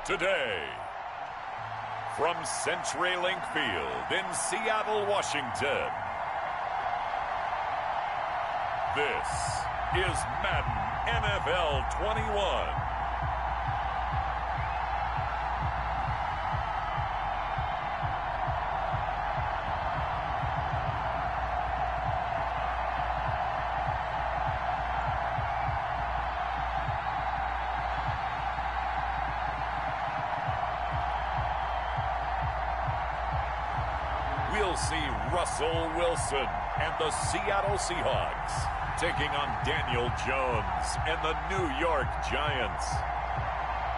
Today, from CenturyLink Field in Seattle, Washington, this is Madden NFL 21. We'll see Russell Wilson and the Seattle Seahawks taking on Daniel Jones and the New York Giants.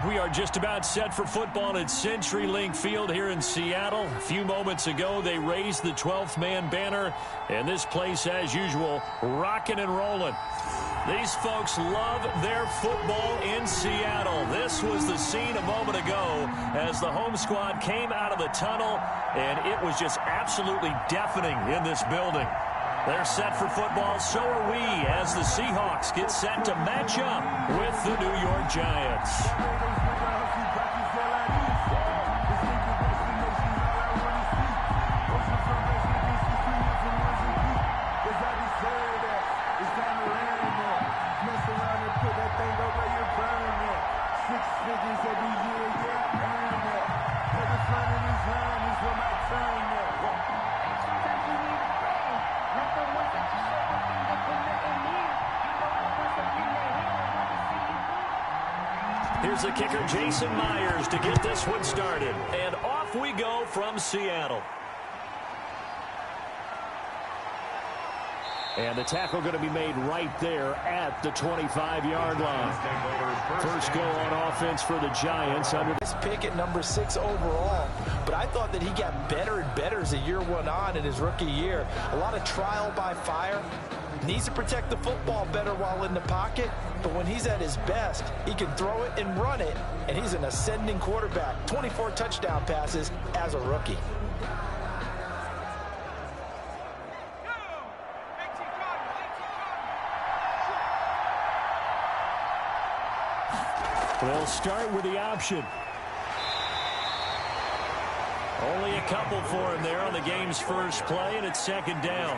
We are just about set for football at CenturyLink Field here in Seattle. A few moments ago, they raised the 12th man banner, and this place, as usual, rocking and rolling. These folks love their football in Seattle. This was the scene a moment ago as the home squad came out of the tunnel, and it was just absolutely deafening in this building. They're set for football, so are we, as the Seahawks get set to match up with the New York Giants. Here's the kicker, Jason Myers, to get this one started. And off we go from Seattle. And the tackle going to be made right there at the 25-yard line. First goal on offense for the Giants. Under this pick at number 6 overall. But I thought that he got better and better as the year went on in his rookie year. A lot of trial by fire. Needs to protect the football better while in the pocket. But when he's at his best, he can throw it and run it. And he's an ascending quarterback. 24 touchdown passes as a rookie. They'll start with the option. Only a couple for him there on the game's first play, and it's second down.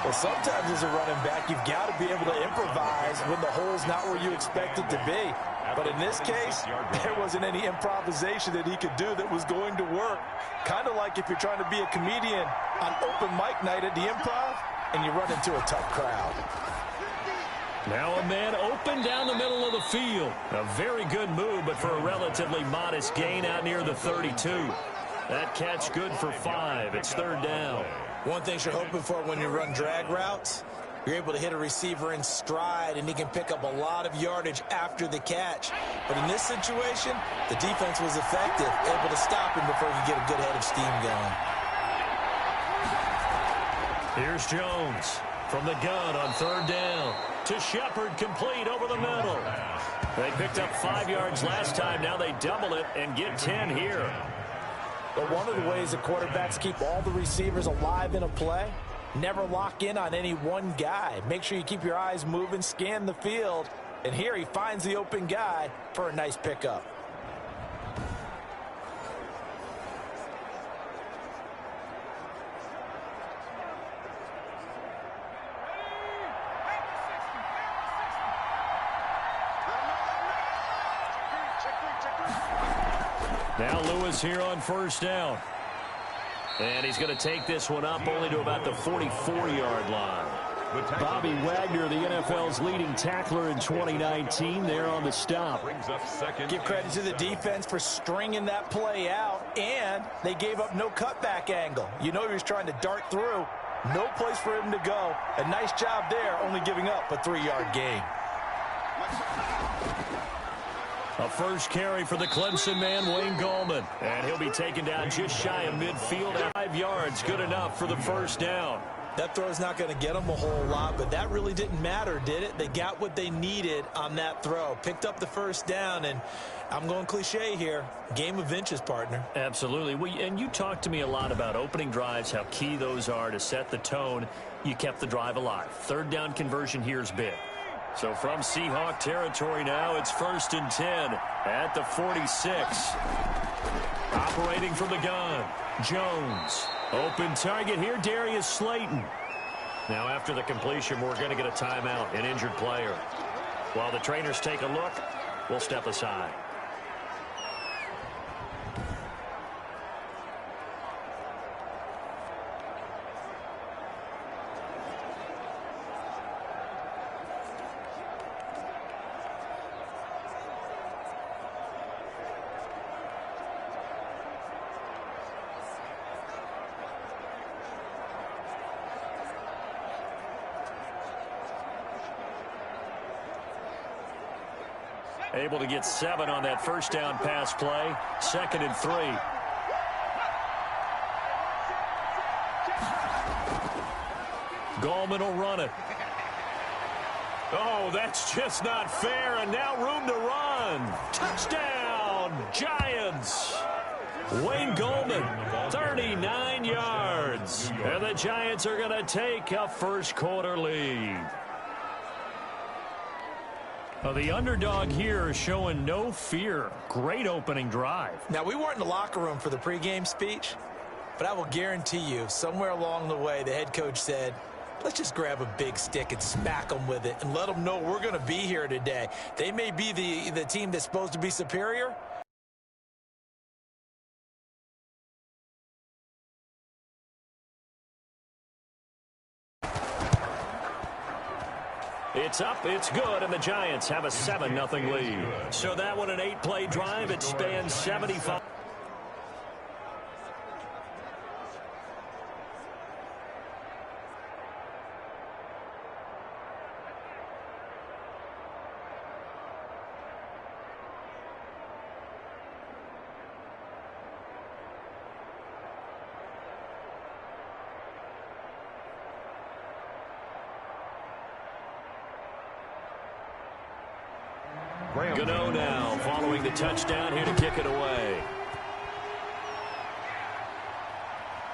Well, sometimes as a running back, you've got to be able to improvise when the hole's not where you expect it to be. But in this case, there wasn't any improvisation that he could do that was going to work. Kind of like if you're trying to be a comedian on open mic night at the Improv, and you run into a tough crowd. Now a man open down the middle of the field. A very good move, but for a relatively modest gain out near the 32. That catch good for 5. It's third down. One thing you're hoping for when you run drag routes, you're able to hit a receiver in stride, and he can pick up a lot of yardage after the catch. But in this situation, the defense was effective, able to stop him before he could get a good head of steam going. Here's Jones from the gun on third down. To Shepard, complete over the middle. They picked up 5 yards last time. Now they double it and get 10 here. But one of the ways that quarterbacks keep all the receivers alive in a play, never lock in on any one guy. Make sure you keep your eyes moving, scan the field. And here he finds the open guy for a nice pickup. Now Lewis here on first down. And he's going to take this one up only to about the 44-yard line. Bobby Wagner, the NFL's leading tackler in 2019, there on the stop. Give credit to the defense for stringing that play out, and they gave up no cutback angle. You know he was trying to dart through. No place for him to go. A nice job there, only giving up a 3-yard gain. A first carry for the Clemson man, Wayne Gallman. And he'll be taken down just shy of midfield at 5 yards. Good enough for the first down. That throw's not going to get them a whole lot, but that really didn't matter, did it? They got what they needed on that throw. Picked up the first down, and I'm going cliche here. Game of inches, partner. Absolutely. And you talked to me a lot about opening drives, how key those are to set the tone. You kept the drive alive. Third down conversion here is big. So from Seahawk territory now, it's 1st and 10 at the 46. Operating from the gun, Jones. Open target here, Darius Slayton. Now after the completion, we're going to get a timeout, an injured player. While the trainers take a look, we'll step aside. Able to get 7 on that first down pass play. 2nd and 3. Gallman will run it. Oh, that's just not fair, and now room to run. Touchdown, Giants. Wayne Gallman, 39 yards. And the Giants are going to take a first quarter lead. Well, the underdog here is showing no fear. Great opening drive. Now, we weren't in the locker room for the pregame speech, but I will guarantee you somewhere along the way the head coach said, let's just grab a big stick and smack them with it and let them know we're going to be here today. They may be the team that's supposed to be superior. It's up, it's good, and the Giants have a 7-0 lead. So that one an 8-play drive. It spans 75. Gano now following the touchdown here to kick it away.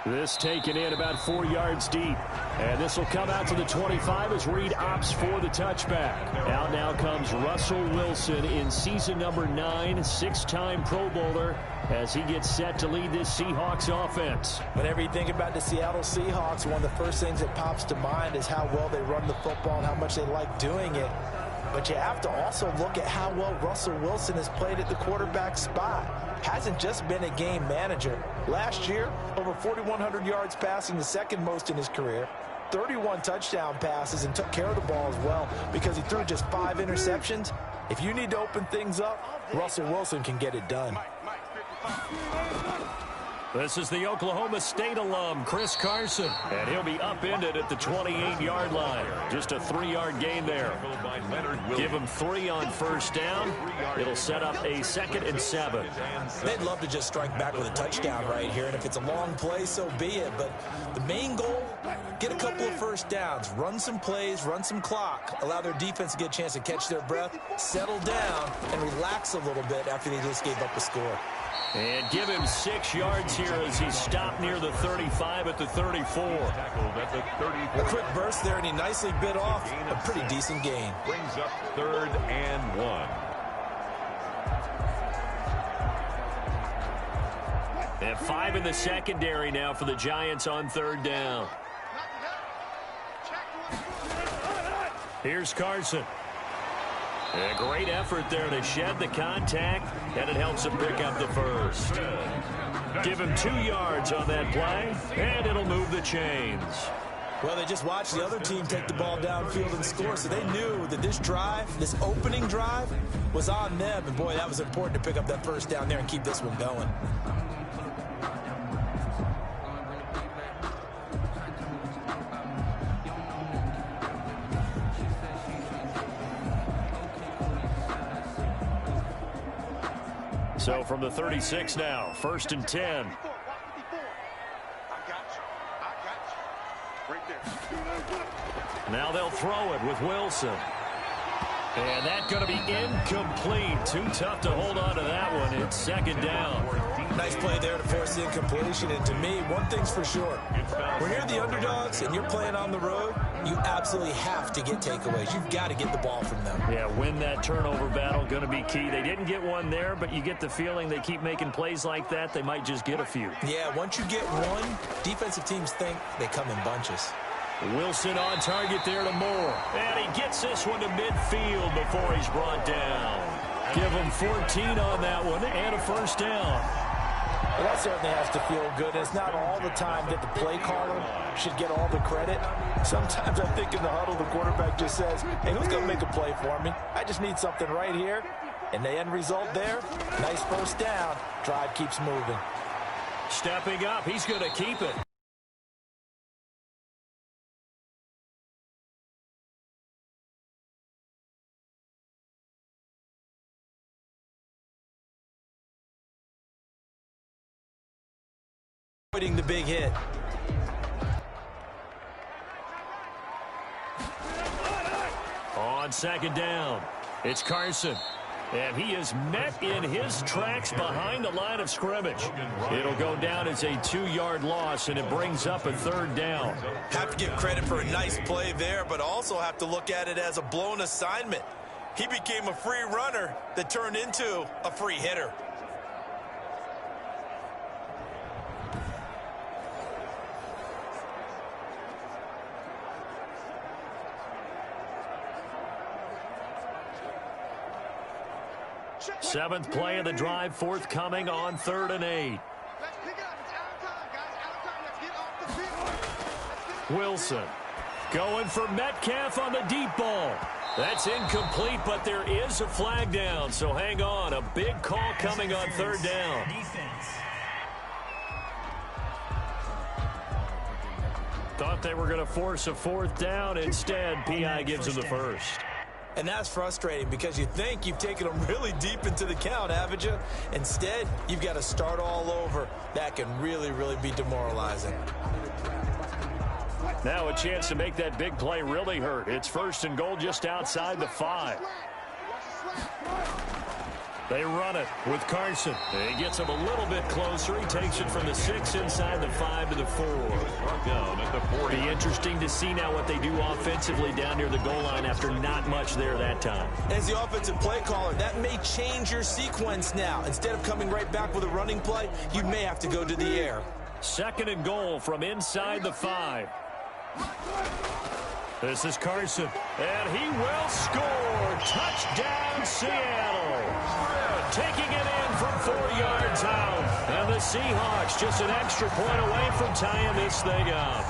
This taken in about 4 yards deep. And this will come out to the 25 as Reed opts for the touchback. Out now comes Russell Wilson in season number 9, 6-time Pro Bowler, as he gets set to lead this Seahawks offense. Whenever you think about the Seattle Seahawks, one of the first things that pops to mind is how well they run the football and how much they like doing it. But you have to also look at how well Russell Wilson has played at the quarterback spot. Hasn't just been a game manager. Last year, over 4,100 yards passing, the second most in his career. 31 touchdown passes and took care of the ball as well because he threw just 5 interceptions. If you need to open things up, Russell Wilson can get it done. This is the Oklahoma State alum, Chris Carson. And he'll be upended at the 28-yard line. Just a 3-yard gain there. Give him 3 on first down. It'll set up a 2nd and 7. They'd love to just strike back with a touchdown right here. And if it's a long play, so be it. But the main goal, get a couple of first downs. Run some plays, run some clock. Allow their defense to get a chance to catch their breath, settle down, and relax a little bit after they just gave up a score. And give him 6 yards here as he stopped near the 35 at the 34. A quick burst there, and he nicely bit off a pretty decent gain. Brings up 3rd and 1. And 5 in the secondary now for the Giants on 3rd down. Here's Carson. A great effort there to shed the contact, and it helps him pick up the first. Give him 2 yards on that play, and it'll move the chains. Well, they just watched the other team take the ball downfield and score, so they knew that this drive, this opening drive, was on them. And, boy, that was important to pick up that first down there and keep this one going. So from the 36 now, 1st and 10. Now they'll throw it with Wilson. And that's going to be incomplete. Too tough to hold on to that one. It's second down. Nice play there to force the incompletion. And to me, one thing's for sure. When you're the underdogs and you're playing on the road, you absolutely have to get takeaways. You've got to get the ball from them. Yeah, win that turnover battle, going to be key. They didn't get one there, but you get the feeling they keep making plays like that, they might just get a few. Yeah, once you get one, defensive teams think they come in bunches. Wilson on target there to Moore. And he gets this one to midfield before he's brought down. Give him 14 on that one and a first down. Well, that certainly has to feel good. It's not all the time that the play caller should get all the credit. Sometimes I think in the huddle, the quarterback just says, hey, who's going to make a play for me? I just need something right here. And the end result there, nice first down. Drive keeps moving. Stepping up, he's going to keep it. The big hit. On second down, it's Carson. And he is met in his tracks behind the line of scrimmage. It'll go down as a 2-yard loss, and it brings up a third down. Have to give credit for a nice play there, but also have to look at it as a blown assignment. He became a free runner that turned into a free hitter. Seventh play of the drive, forthcoming on 3rd and 8. Wilson going for Metcalf on the deep ball. That's incomplete, but there is a flag down, so hang on. A big call coming on 3rd down. Thought they were going to force a 4th down. Instead, P.I. gives them the first. And that's frustrating because you think you've taken them really deep into the count, haven't you? Instead, you've got to start all over. That can really, really be demoralizing. Now a chance to make that big play really hurt. It's 1st and goal just outside the 5. They run it with Carson. He gets him a little bit closer. He takes it from the 6 inside the 5 to the 4. Down at the 40. Be interesting to see now what they do offensively down near the goal line after not much there that time. As the offensive play caller, that may change your sequence now. Instead of coming right back with a running play, you may have to go to the air. 2nd and goal from inside the 5. This is Carson, and he will score. Touchdown, Seattle. Taking it in from 4 yards out. And the Seahawks just an extra point away from tying this thing up.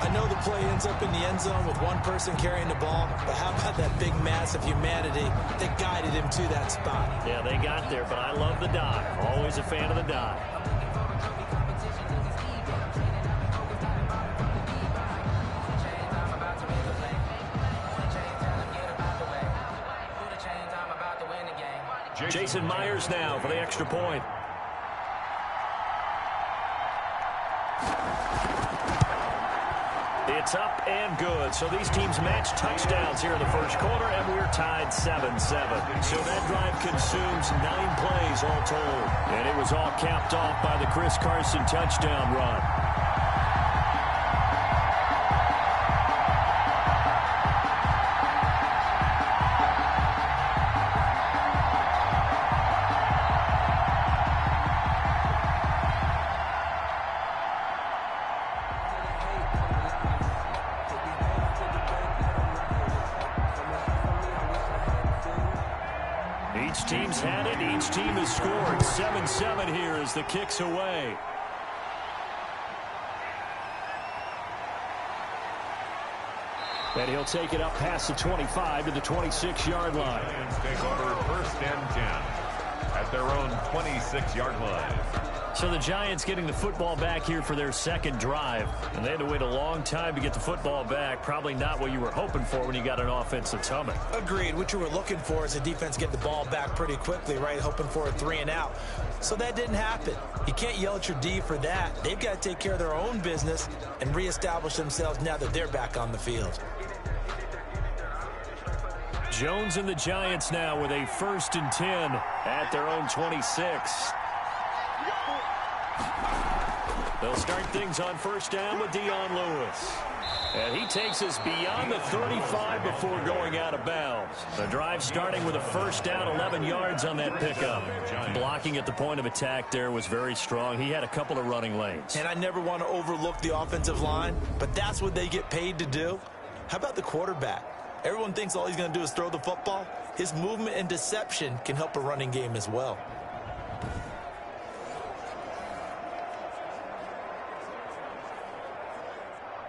I know the play ends up in the end zone with one person carrying the ball, but how about that big mass of humanity that guided him to that spot? Yeah, they got there, but I love the dive. Always a fan of the dive. Jason Myers now for the extra point. It's up and good. So these teams match touchdowns here in the first quarter, and we're tied 7-7. So that drive consumes 9 plays all told. And it was all capped off by the Chris Carson touchdown run. Each team's had it. Each team has scored. 7-7 here as the kick's away. And he'll take it up past the 25 to the 26-yard line. Lions take over 1st and 10 at their own 26-yard line. So the Giants getting the football back here for their second drive. And they had to wait a long time to get the football back. Probably not what you were hoping for when you got an offense that's humming. Agreed. What you were looking for is the defense get the ball back pretty quickly, right? Hoping for a 3 and out. So that didn't happen. You can't yell at your D for that. They've got to take care of their own business and reestablish themselves now that they're back on the field. Jones and the Giants now with a 1st and 10 at their own 26. They'll start things on 1st down with Dion Lewis. And he takes us beyond the 35 before going out of bounds. The drive starting with a 1st down, 11 yards on that pickup. Blocking at the point of attack there was very strong. He had a couple of running lanes. And I never want to overlook the offensive line, but that's what they get paid to do. How about the quarterback? Everyone thinks all he's going to do is throw the football. His movement and deception can help a running game as well.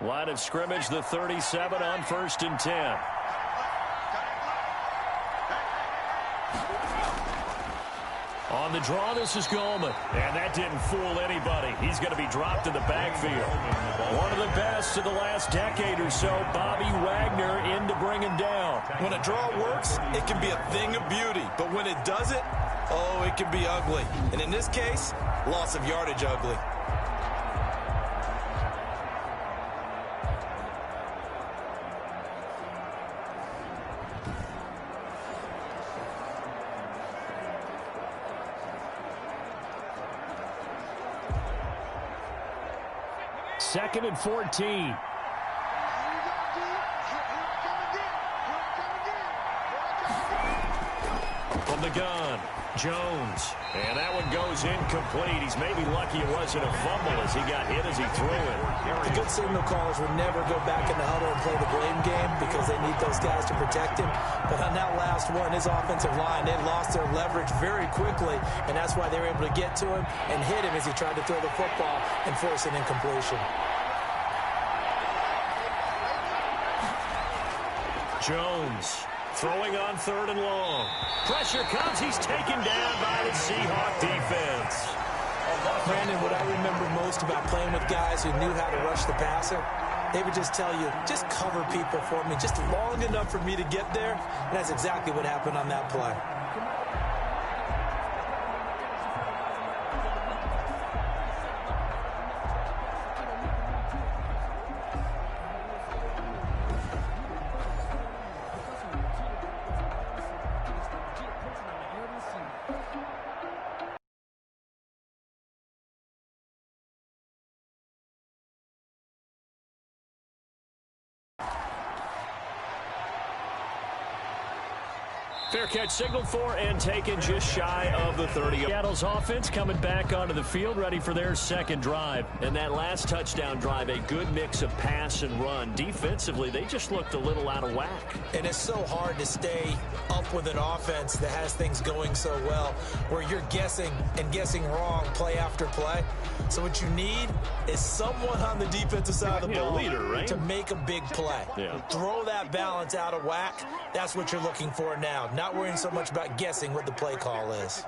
Line of scrimmage, the 37 on 1st and 10. On the draw, this is Goldman. And that didn't fool anybody. He's going to be dropped in the backfield. One of the best of the last decade or so, Bobby Wagner in to bring him down. When a draw works, it can be a thing of beauty. But when it doesn't, oh, it can be ugly. And in this case, loss of yardage ugly. Second and 14. From the gun, Jones. And that one goes incomplete. He's maybe lucky it wasn't a fumble as he got hit as he threw it. The good signal callers would never go back in the huddle and play the blame game because they need those guys to protect him. But on that last one, his offensive line, they lost their leverage very quickly, and that's why they were able to get to him and hit him as he tried to throw the football and force an incompletion. Jones throwing on 3rd and long. Pressure comes. He's taken down by the Seahawk defense. Brandon, what I remember most about playing with guys who knew how to rush the passer, they would just tell you, just cover people for me, just long enough for me to get there. And that's exactly what happened on that play. Fair catch signaled for and taken just shy of the 30. Seattle's offense coming back onto the field, ready for their second drive. And that last touchdown drive, a good mix of pass and run. Defensively, they just looked a little out of whack. And it's so hard to stay up with an offense that has things going so well, where you're guessing and guessing wrong play after play. So what you need is someone on the defensive side of the ball to make a big play. Throw that balance out of whack. That's what you're looking for now. Not worrying so much about guessing what the play call is.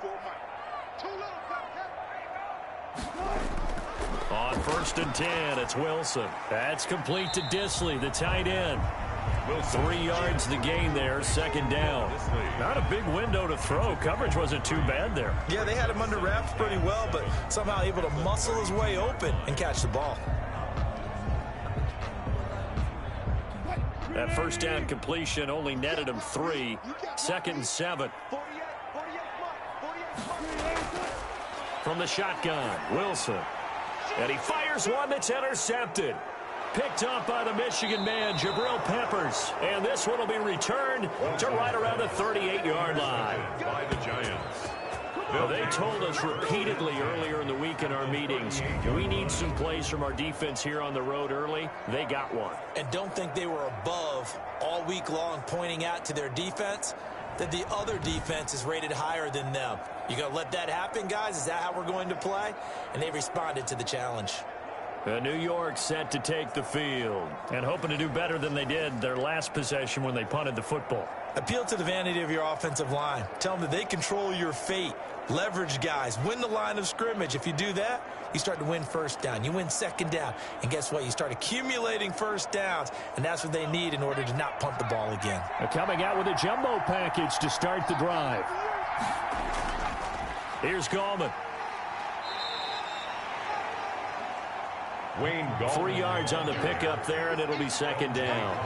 On 1st and 10, it's Wilson. That's complete to Disley, the tight end. 3 yards the gain there, 2nd down. Not a big window to throw. Coverage wasn't too bad there. Yeah, they had him under wraps pretty well, but somehow able to muscle his way open and catch the ball. That 1st down completion only netted him 3. 2nd and 7. From the shotgun, Wilson. And he fires one that's intercepted. Picked up by the Michigan man, Jabril Peppers. And this one will be returned to right around the 38-yard line. By the Giants. Well, they told us repeatedly earlier in the week in our meetings, we need some plays from our defense here on the road early. They got one. And don't think they were above all week long pointing out to their defense that the other defense is rated higher than them. You going to let that happen, guys? Is that how we're going to play? And they responded to the challenge. New York set to take the field and hoping to do better than they did their last possession when they punted the football. Appeal to the vanity of your offensive line. Tell them that they control your fate. Leverage guys. Win the line of scrimmage. If you do that, you start to win 1st down. You win 2nd down. And guess what? You start accumulating 1st downs. And that's what they need in order to not punt the ball again. They're coming out with a jumbo package to start the drive. Here's Gallman. 3 yards on the pickup there, and it'll be second down.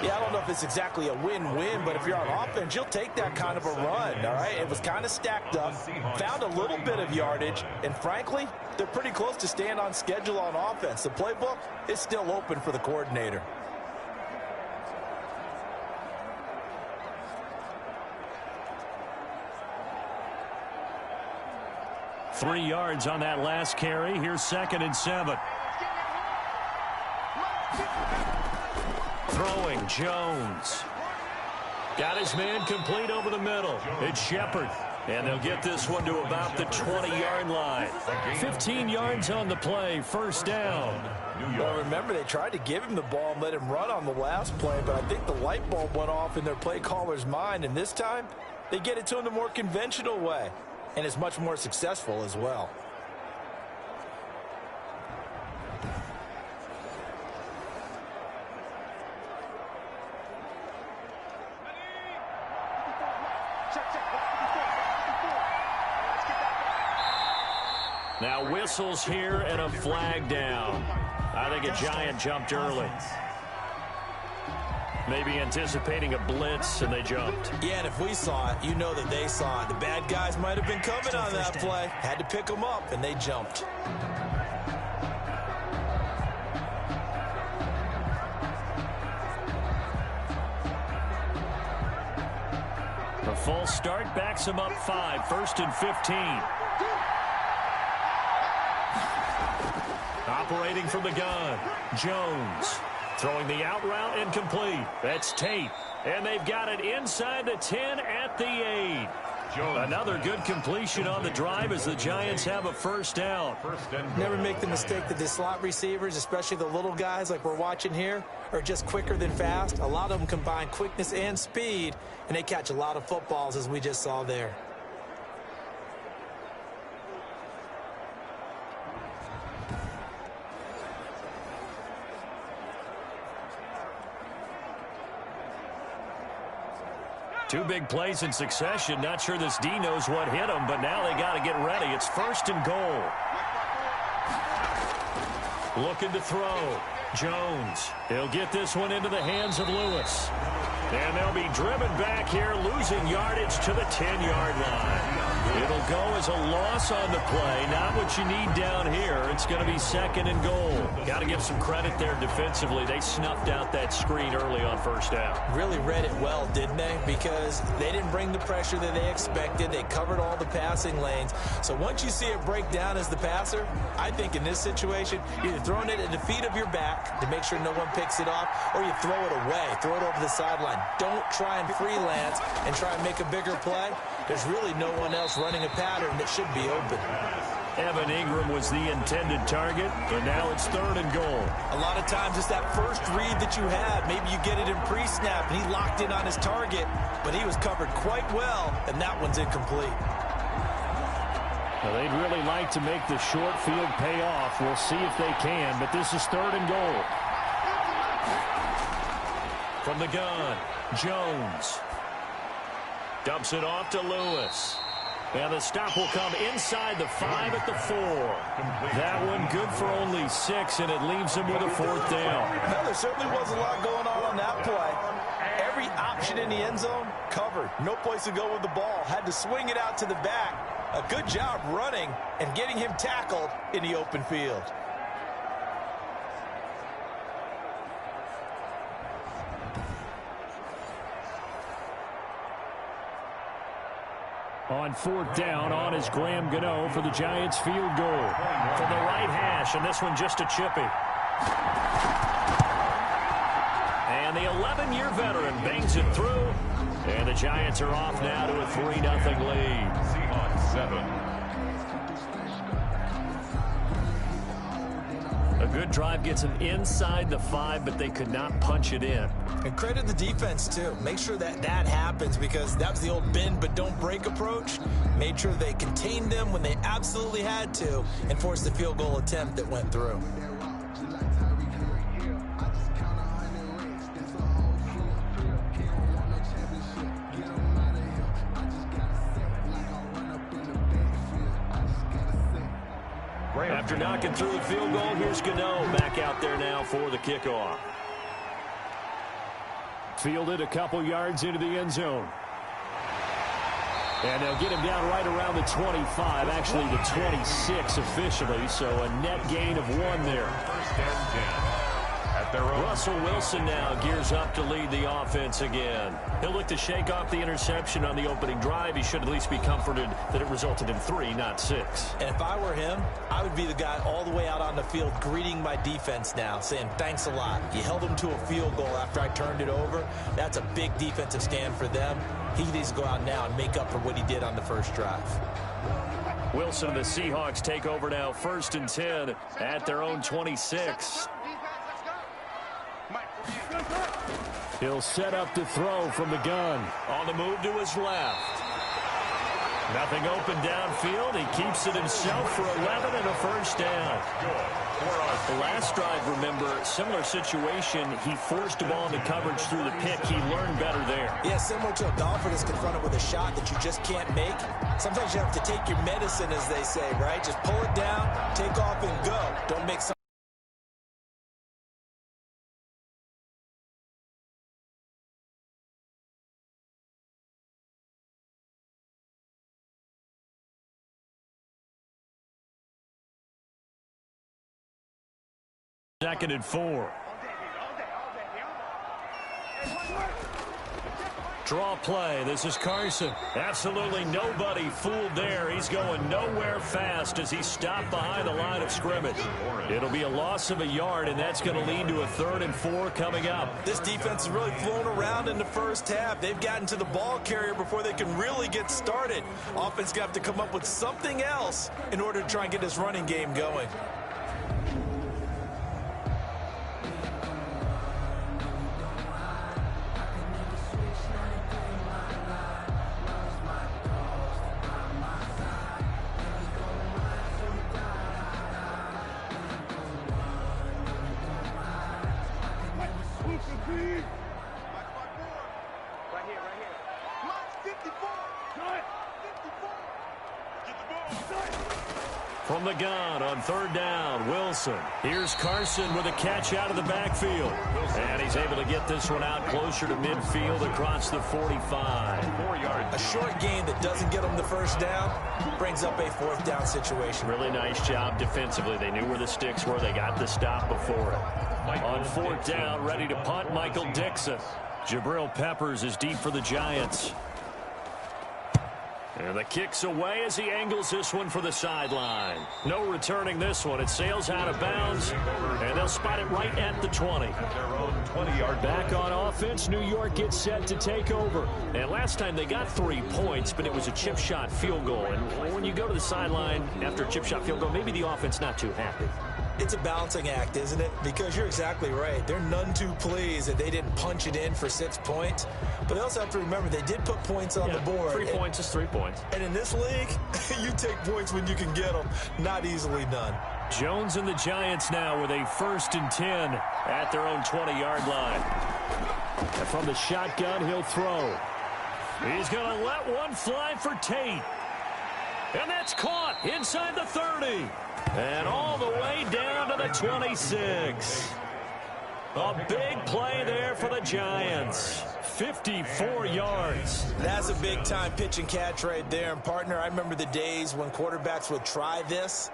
Yeah, I don't know if it's exactly a win-win, but if you're on offense, you'll take that kind of a run, all right? It was kind of stacked up, found a little bit of yardage, and frankly, they're pretty close to staying on schedule on offense. The playbook is still open for the coordinator. Three yards on that last carry. Here's 2nd and 7. Throwing, Jones. Got his man complete over the middle. It's Shepard. And they'll get this one to about the 20-yard line. 15 yards on the play, first down. Well, remember, they tried to give him the ball and let him run on the last play, but I think the light bulb went off in their play caller's mind, and this time they get it to him the more conventional way, and it's much more successful as well. Now whistles here and a flag down. I think a Giant jumped early. Maybe anticipating a blitz, and they jumped. Yeah, and if we saw it, you know that they saw it. The bad guys might have been coming on that play. Had to pick them up, and they jumped. A false start backs them up 5, 1st and 15. Operating from the gun, Jones. Throwing the out route incomplete. That's Tate. And they've got it inside the 10 at the 8. Another good completion on the drive as the Giants have a first down. Never make the mistake that the slot receivers, especially the little guys like we're watching here, are just quicker than fast. A lot of them combine quickness and speed, and they catch a lot of footballs as we just saw there. Two big plays in succession. Not sure this D knows what hit him, but now they got to get ready. It's 1st and goal. Looking to throw. Jones. He'll get this one into the hands of Lewis. And they'll be driven back here, losing yardage to the 10-yard line. It'll go as a loss on the play. Not what you need down here. It's going to be 2nd and goal. Got to give some credit there defensively. They snuffed out that screen early on first down. Really read it well, didn't they? Because they didn't bring the pressure that they expected. They covered all the passing lanes. So once you see it break down as the passer, I think in this situation, you're either throwing it at the feet of your back to make sure no one picks it off, or you throw it away, throw it over the sideline. Don't try and freelance and try and make a bigger play. There's really no one else running a pattern that should be open. Evan Ingram was the intended target, and now it's 3rd and goal. A lot of times it's that first read that you had. Maybe you get it in pre-snap, and he locked in on his target, but he was covered quite well, and that one's incomplete. Well, they'd really like to make the short field pay off. We'll see if they can, but this is 3rd and goal. From the gun, Jones. Dumps it off to Lewis. And the stop will come inside the 5 at the 4. That one good for only 6, and it leaves him with a 4th down. Well, there certainly was a lot going on that play. Every option in the end zone covered. No place to go with the ball. Had to swing it out to the back. A good job running and getting him tackled in the open field. On 4th down, on is Graham Gano for the Giants field goal. From the right hash, and this one just a chippy. And the 11-year veteran bangs it through. And the Giants are off now to a 3-0 lead. Seahawks 7. A good drive gets them inside the 5, but they could not punch it in. And credit the defense, too. Make sure that happens, because that was the old bend but don't break approach. Made sure they contained them when they absolutely had to and forced the field goal attempt that went through. After knocking through the field goal, here's Gano back out there now for the kickoff. Fielded a couple yards into the end zone. And they'll get him down right around the 25, actually the 26 officially, so a net gain of 1 there. First and 10. Russell Wilson now gears up to lead the offense again. He'll look to shake off the interception on the opening drive. He should at least be comforted that it resulted in 3, not 6. And if I were him, I would be the guy all the way out on the field greeting my defense now, saying thanks a lot. You held them to a field goal after I turned it over. That's a big defensive stand for them. He needs to go out now and make up for what he did on the first drive. Wilson and the Seahawks take over now, 1st and 10 at their own 26. He'll set up to throw from the gun. On the move to his left. Nothing open downfield. He keeps it himself for 11 and a first down. The last drive, remember, similar situation. He forced a ball into coverage through the pick. He learned better there. Yeah, similar to a golfer that's confronted with a shot that you just can't make. Sometimes you have to take your medicine, as they say, right? Just pull it down, take off, and go. Don't make some. Second and 4. Draw play. This is Carson. Absolutely nobody fooled there. He's going nowhere fast as he's stopped behind the line of scrimmage. It'll be a loss of a yard, and that's going to lead to a 3rd and 4 coming up. This defense has really flown around in the first half. They've gotten to the ball carrier before they can really get started. Offense got to come up with something else in order to try and get this running game going. From the gun on 3rd down, Wilson. Here's Carson with a catch out of the backfield. And he's able to get this one out closer to midfield across the 45. 4 yards. A short gain that doesn't get them the first down brings up a 4th down situation. Really nice job defensively. They knew where the sticks were. They got the stop before it. On 4th down, ready to punt, Michael Dixon. Jabril Peppers is deep for the Giants. And the kick's away as he angles this one for the sideline. No returning this one. It sails out of bounds, and they'll spot it right at the 20. Their own 20-yard. Back on offense, New York gets set to take over. And last time they got 3 points, but it was a chip shot field goal. And when you go to the sideline after a chip shot field goal, maybe the offense not too happy. It's a balancing act, isn't it? Because you're exactly right. They're none too pleased that they didn't punch it in for 6 points. But they also have to remember they did put points on the board. 3 points is 3 points. And in this league, you take points when you can get them. Not easily done. Jones and the Giants now with a 1st and 10 at their own 20-yard line. And from the shotgun, he'll throw. He's going to let one fly for Tate. And that's caught inside the 30. And all the way down to the 26. A big play there for the Giants. 54 yards. That's a big-time pitch and catch right there. And, partner, I remember the days when quarterbacks would try this.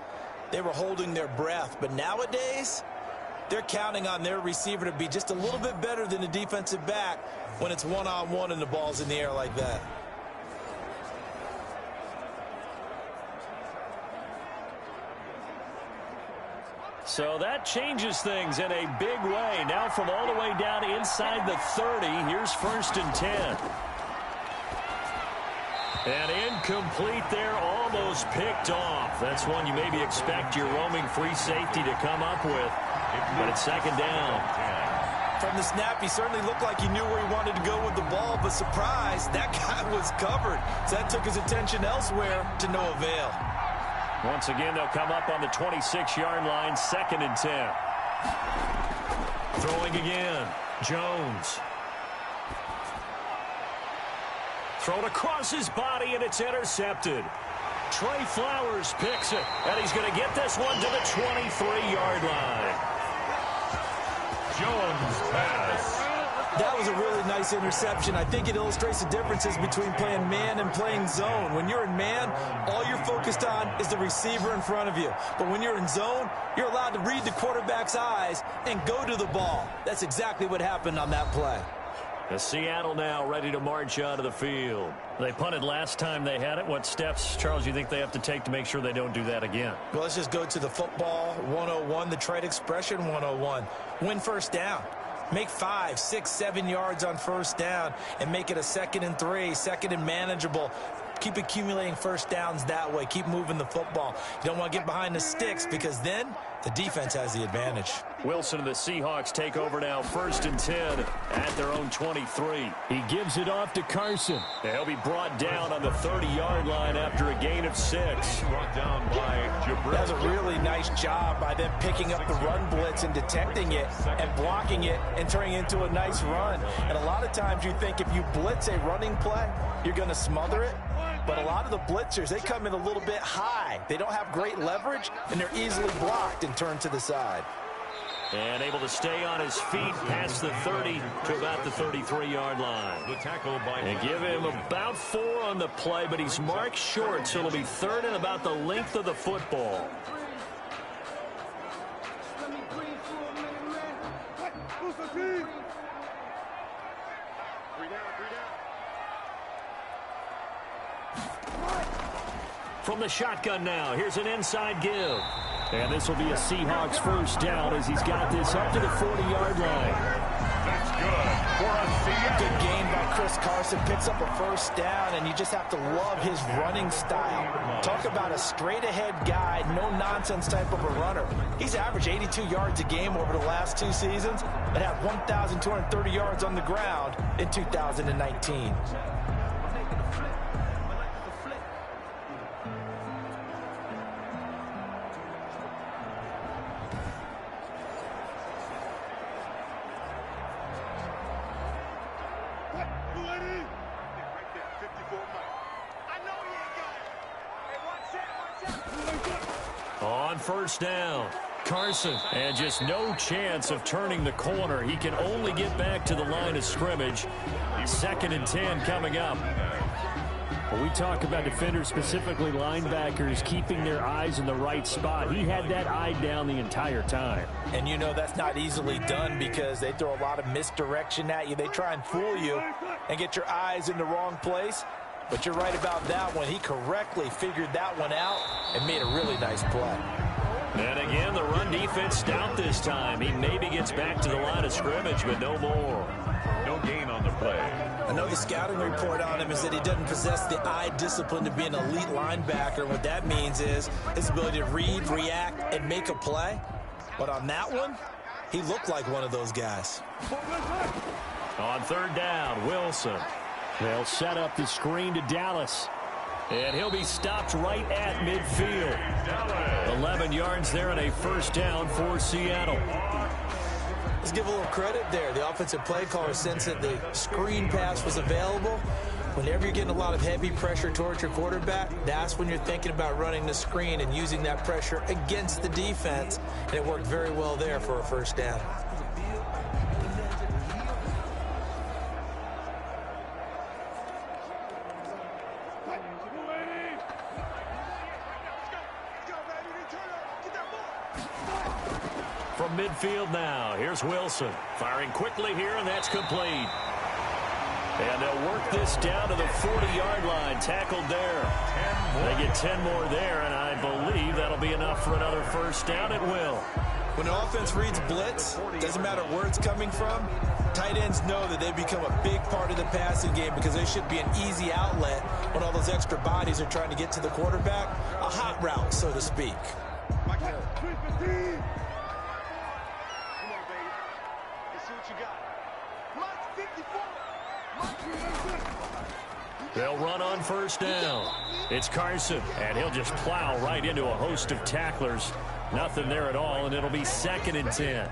They were holding their breath. But nowadays, they're counting on their receiver to be just a little bit better than the defensive back when it's one-on-one and the ball's in the air like that. So that changes things in a big way. Now from all the way down inside the 30, here's 1st and 10. And incomplete there, almost picked off. That's one you maybe expect your roaming free safety to come up with. But it's 2nd down. From the snap, he certainly looked like he knew where he wanted to go with the ball, but surprise, that guy was covered. So that took his attention elsewhere to no avail. Once again, they'll come up on the 26-yard line, 2nd and 10. Throwing again, Jones. Thrown across his body, and it's intercepted. Trey Flowers picks it, and he's going to get this one to the 23-yard line. Jones pass. That was a really nice interception. I think it illustrates the differences between playing man and playing zone. When you're in man, all you're focused on is the receiver in front of you. But when you're in zone, you're allowed to read the quarterback's eyes and go to the ball. That's exactly what happened on that play. The Seattle now ready to march out of the field. They punted last time they had it. What steps, Charles, you think they have to take to make sure they don't do that again? Well, let's just go to the football 101, the trade expression 101. Win first down. Make 5, 6, 7 yards on first down and make it a 2nd and 3, 2nd and manageable. Keep accumulating first downs that way. Keep moving the football. You don't want to get behind the sticks because then the defense has the advantage. Wilson and the Seahawks take over now, 1st and 10 at their own 23. He gives it off to Carson. And he'll be brought down on the 30-yard line after a gain of 6. Brought down by Jabril. That was a really nice job by them picking up the run blitz and detecting it and blocking it and turning it into a nice run. And a lot of times you think if you blitz a running play, you're going to smother it. But a lot of the blitzers, they come in a little bit high. They don't have great leverage, and they're easily blocked and turned to the side. And able to stay on his feet past the 30 to about the 33-yard line. The tackle by and give him about 4 on the play, but he's marked short, so it'll be 3rd and about the length of the football. From the shotgun now, here's an inside give. And this will be a Seahawks first down as he's got this up to the 40-yard line. That's good for a Seattle. Good gain by Chris Carson. Picks up a first down, and you just have to love his running style. Talk about a straight-ahead guy, no-nonsense type of a runner. He's averaged 82 yards a game over the last 2 seasons and had 1,230 yards on the ground in 2019. On first down, Carson, and just no chance of turning the corner. He can only get back to the line of scrimmage. 2nd and 10 coming up. When we talk about defenders, specifically linebackers, keeping their eyes in the right spot, he had that eye down the entire time. And you know that's not easily done because they throw a lot of misdirection at you. They try and fool you and get your eyes in the wrong place. But you're right about that one. He correctly figured that one out and made a really nice play. And again, the run defense stout this time. He maybe gets back to the line of scrimmage, but no more. No gain on the play. I know the scouting report on him is that he doesn't possess the eye discipline to be an elite linebacker. What that means is his ability to read, react, and make a play. But on that one, he looked like one of those guys. On 3rd down, Wilson. They'll set up the screen to Dallas. And he'll be stopped right at midfield. 11 yards there and a first down for Seattle. Let's give a little credit there. The offensive play caller sensed that the screen pass was available. Whenever you're getting a lot of heavy pressure towards your quarterback, that's when you're thinking about running the screen and using that pressure against the defense. And it worked very well there for a first down. From midfield now, here's Wilson. Firing quickly here, and that's complete. And they'll work this down to the 40-yard line. Tackled there. They get 10 more there, and I believe that'll be enough for another first down. It will. When an offense reads blitz, doesn't matter where it's coming from, tight ends know that they become a big part of the passing game because they should be an easy outlet when all those extra bodies are trying to get to the quarterback. A hot route, so to speak. They'll run on first down. It's Carson, and he'll just plow right into a host of tacklers. Nothing there at all, and it'll be 2nd and 10.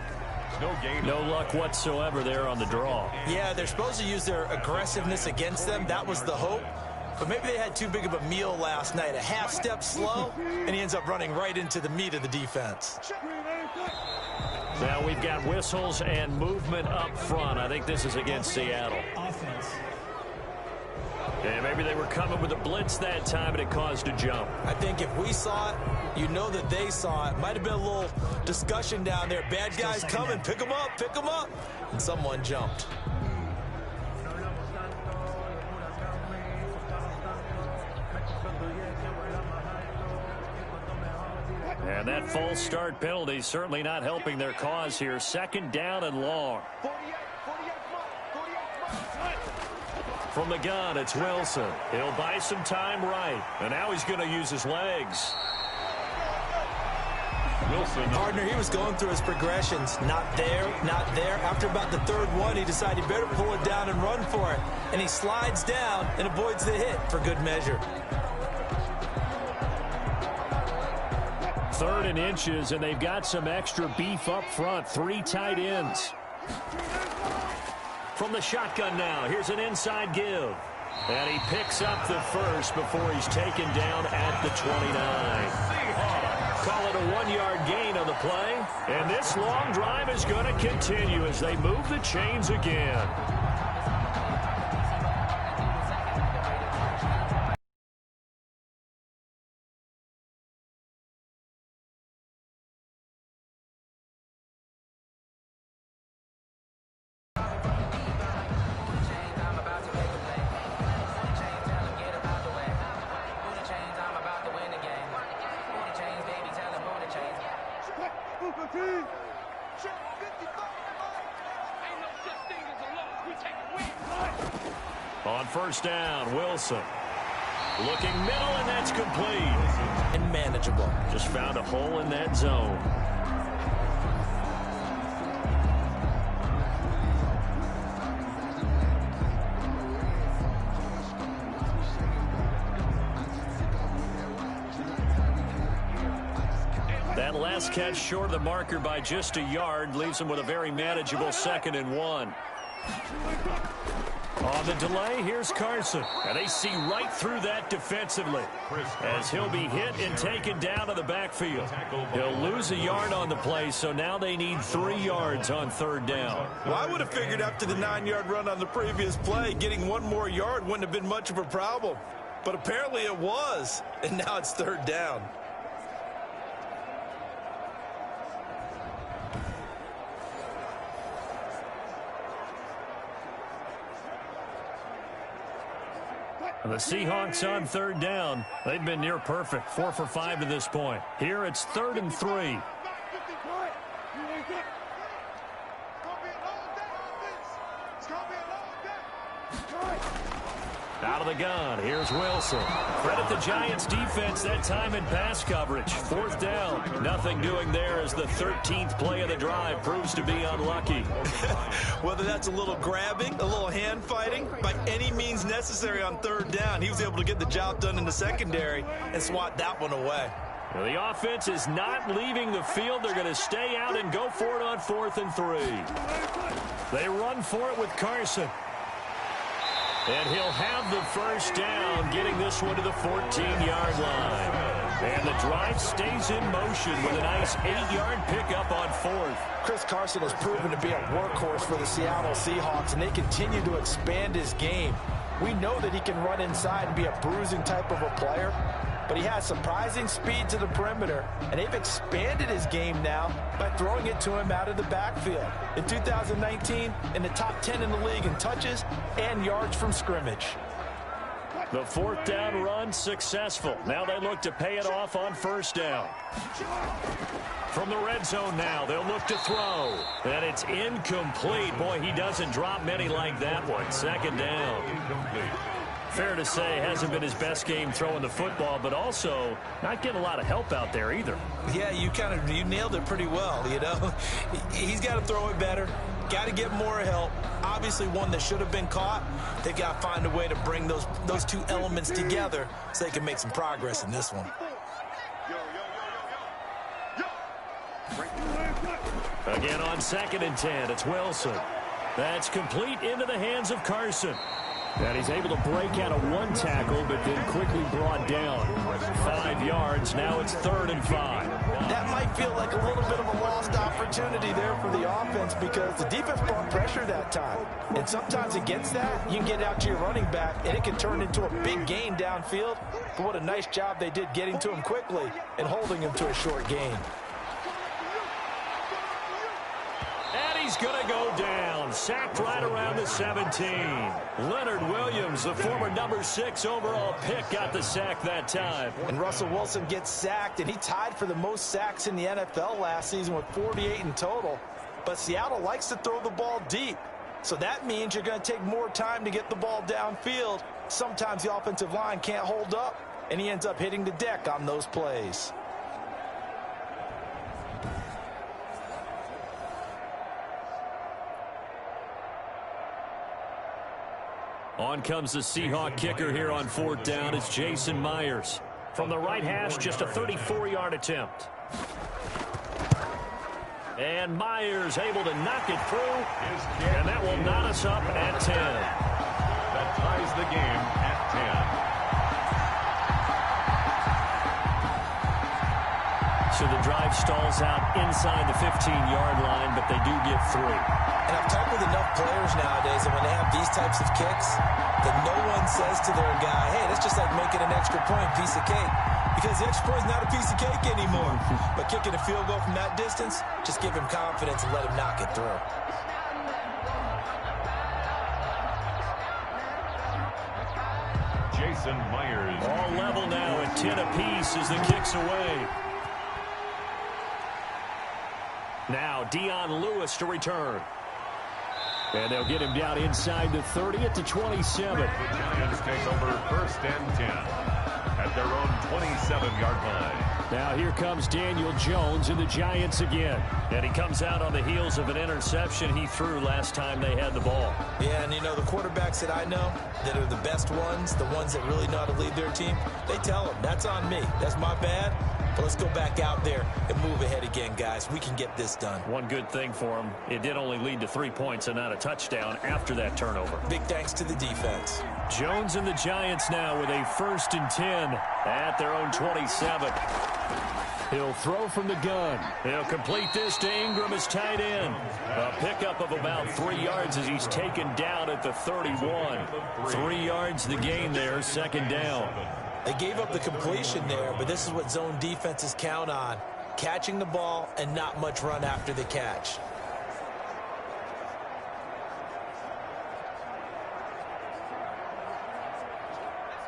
No luck whatsoever there on the draw. Yeah, they're supposed to use their aggressiveness against them. That was the hope. But maybe they had too big of a meal last night. A half step slow, and he ends up running right into the meat of the defense. Now we've got whistles and movement up front. I think this is against Seattle. And maybe they were coming with a blitz that time, and it caused a jump. I think if we saw it, you know that they saw it. Might have been a little discussion down there. Bad guys coming. Pick them up. Pick them up. And someone jumped. And that false start penalty certainly not helping their cause here. Second down and long. From the gun, it's Wilson. He'll buy some time right. And now he's going to use his legs. Wilson. Partner, he was going through his progressions. Not there, not there. After about the third one, he decided he better pull it down and run for it. And he slides down and avoids the hit for good measure. 3rd and inches, and they've got some extra beef up front. 3 tight ends. From the shotgun now, here's an inside give. And he picks up the first before he's taken down at the 29. Call it a 1-yard gain on the play. And this long drive is going to continue as they move the chains again. On first down, Wilson. Looking middle, and that's complete. And manageable. Just found a hole in that zone. That last catch short of the marker by just a yard leaves him with a very manageable 2nd and 1. On the delay, here's Carson. And they see right through that defensively as he'll be hit and taken down to the backfield. He'll lose a yard on the play, so now they need 3 yards on 3rd down. Well, I would have figured after the 9-yard run on the previous play, getting 1 more yard wouldn't have been much of a problem. But apparently it was, and now it's 3rd down. The Seahawks on 3rd down. They've been near perfect, 4 for 5 to this point. Here it's 3rd and 3. Out of the gun, here's Wilson. Credit the Giants defense that time in pass coverage. 4th down. Nothing doing there as the 13th play of the drive proves to be unlucky. Whether that's a little grabbing, a little hand fighting, by any means necessary on 3rd down, he was able to get the job done in the secondary and swat that one away. Well, the offense is not leaving the field. They're going to stay out and go for it on 4th and 3. They run for it with Carson. And he'll have the first down, getting this one to the 14-yard line. And the drive stays in motion with a nice 8-yard pickup on 4th. Chris Carson has proven to be a workhorse for the Seattle Seahawks, and they continue to expand his game. We know that he can run inside and be a bruising type of a player, but he has surprising speed to the perimeter, and they've expanded his game now by throwing it to him out of the backfield. In 2019, in the top 10 in the league in touches and yards from scrimmage. The 4th down run successful. Now they look to pay it off on 1st down. From the red zone now, they'll look to throw. And it's incomplete. Boy, he doesn't drop many like that one. 2nd down. Fair to say, hasn't been his best game throwing the football, but also not getting a lot of help out there either. Yeah, you nailed it pretty well, you know. He's got to throw it better. Got to get more help. Obviously, one that should have been caught. They've got to find a way to bring those two elements together so they can make some progress in this one. Again on 2nd and 10, it's Wilson. That's complete into the hands of Carson. And he's able to break out of one tackle, but then quickly brought down. 5 yards. Now it's 3rd and 5. That might feel like a little bit of a lost opportunity there for the offense because the defense brought pressure that time. And sometimes against that, you can get out to your running back, and it can turn into a big gain downfield. But what a nice job they did getting to him quickly and holding him to a short gain. And he's going to go down. Sacked right around the 17. Leonard Williams, the former number 6 overall pick, got the sack that time. And Russell Wilson gets sacked, and he tied for the most sacks in the NFL last season with 48 in total. But Seattle likes to throw the ball deep. So that means you're going to take more time to get the ball downfield. Sometimes the offensive line can't hold up, and he ends up hitting the deck on those plays. On comes the Seahawk kicker here on 4th down. It's Jason Myers. From the right hash, just a 34-yard attempt. And Myers able to knock it through. And that will knot us up at 10. That ties the game at 10. So the drive stalls out inside the 15-yard line, but they do get 3. And I've talked with enough players nowadays that when they have these types of kicks, that no one says to their guy, hey, that's just like making an extra point, piece of cake. Because the extra point is not a piece of cake anymore. But kicking a field goal from that distance, just give him confidence and let him knock it through. Jason Myers. All level now at 10 apiece as the kick's away. Now Dion Lewis to return. And they'll get him down inside the 30 at the 27. The Giants take over 1st and 10 at their own 27-yard line. Now here comes Daniel Jones and the Giants again. And he comes out on the heels of an interception he threw last time they had the ball. Yeah, and you know, the quarterbacks that I know that are the best ones, the ones that really know how to lead their team, they tell them, that's on me. That's my bad. But let's go back out there and move ahead again, guys. We can get this done. One good thing for him, it did only lead to 3 points and not a touchdown after that turnover. Big thanks to the defense. Jones and the Giants now with a 1st and 10 at their own 27. He'll throw from the gun. He'll complete this to Ingram as tight end. A pickup of about 3 yards as he's taken down at the 31. 3 yards the gain there, 2nd down. They gave up the completion there, but this is what zone defenses count on. Catching the ball and not much run after the catch.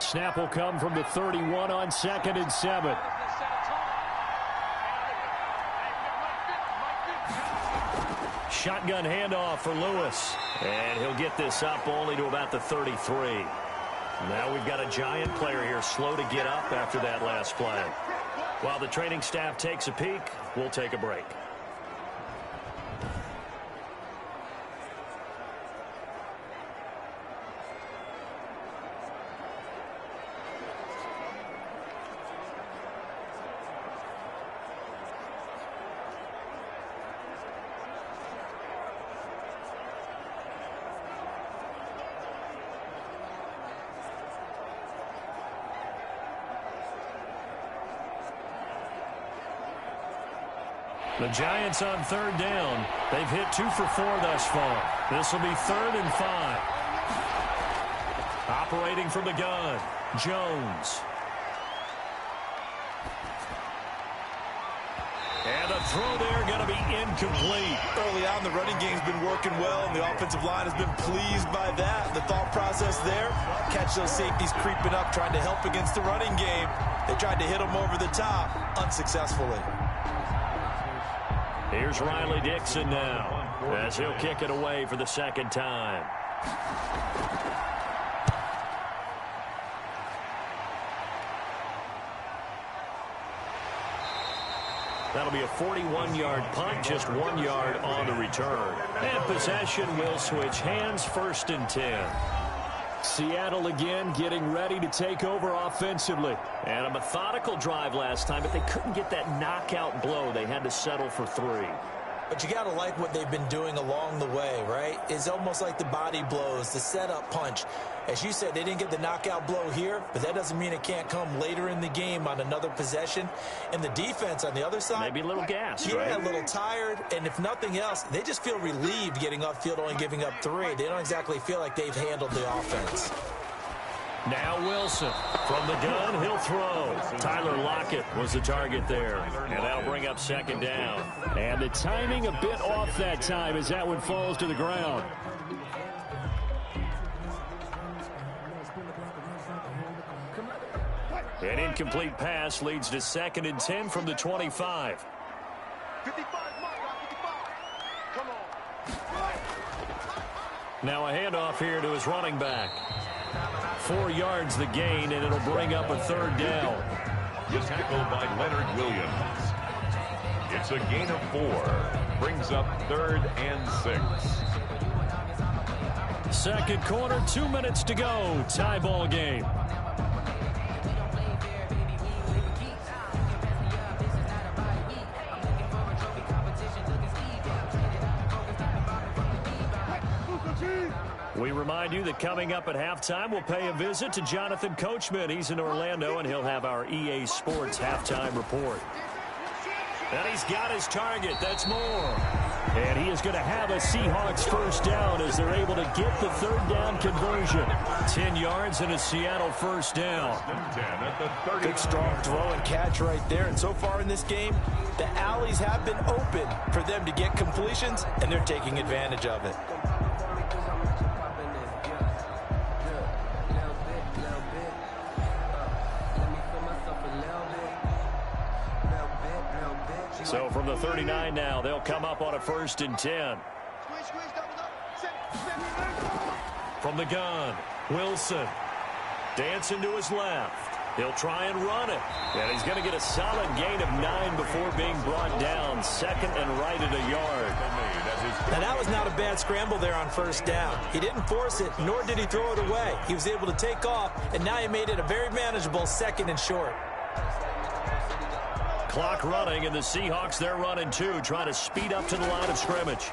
Snap will come from the 31 on 2nd and 7. Shotgun handoff for Lewis. And he'll get this up only to about the 33. Now we've got a Giant player here slow to get up after that last play. While the training staff takes a peek, we'll take a break. The Giants on 3rd down. They've hit 2 for 4 thus far. This will be 3rd and 5. Operating from the gun, Jones. And the throw there going to be incomplete. Early on, the running game's been working well, and the offensive line has been pleased by that. The thought process there, catch those safeties creeping up, trying to help against the running game. They tried to hit them over the top, unsuccessfully. Here's Riley Dixon now, as he'll kick it away for the 2nd time. That'll be a 41-yard punt, just 1 yard on the return. And possession will switch hands, 1st and 10. Seattle again getting ready to take over offensively. And a methodical drive last time, but they couldn't get that knockout blow. They had to settle for 3. But you got to like what they've been doing along the way, right? It's almost like the body blows, the setup punch. As you said, they didn't get the knockout blow here, but that doesn't mean it can't come later in the game on another possession. And the defense on the other side, maybe a little gas, yeah, right? A little tired. And if nothing else, they just feel relieved getting upfield, only giving up 3. They don't exactly feel like they've handled the offense. Now Wilson from the gun, he'll throw. Tyler Lockett was the target there, and that'll bring up second down. And the timing a bit off that time as that one falls to the ground. An incomplete pass leads to 2nd and 10 from the 25. Now a handoff here to his running back. 4 yards the gain, and it'll bring up a 3rd down. Tackled by Leonard Williams. It's a gain of 4. Brings up 3rd and 6. Second quarter, 2 minutes to go. Tie ball game. We remind you that coming up at halftime, we'll pay a visit to Jonathan Coachman. He's in Orlando, and he'll have our EA Sports halftime report. And he's got his target. That's more. And he is going to have a Seahawks first down as they're able to get the 3rd down conversion. 10 yards and a Seattle first down. Good strong throw and catch right there. And so far in this game, the alleys have been open for them to get completions, and they're taking advantage of it. So from the 39 now, they'll come up on a 1st and 10. From the gun, Wilson dancing to his left. He'll try and run it. And he's going to get a solid gain of 9 before being brought down. 2nd and right at a yard. Now that was not a bad scramble there on 1st down. He didn't force it, nor did he throw it away. He was able to take off, and now he made it a very manageable 2nd and short. Clock running, and the Seahawks, they're running too, trying to speed up to the line of scrimmage.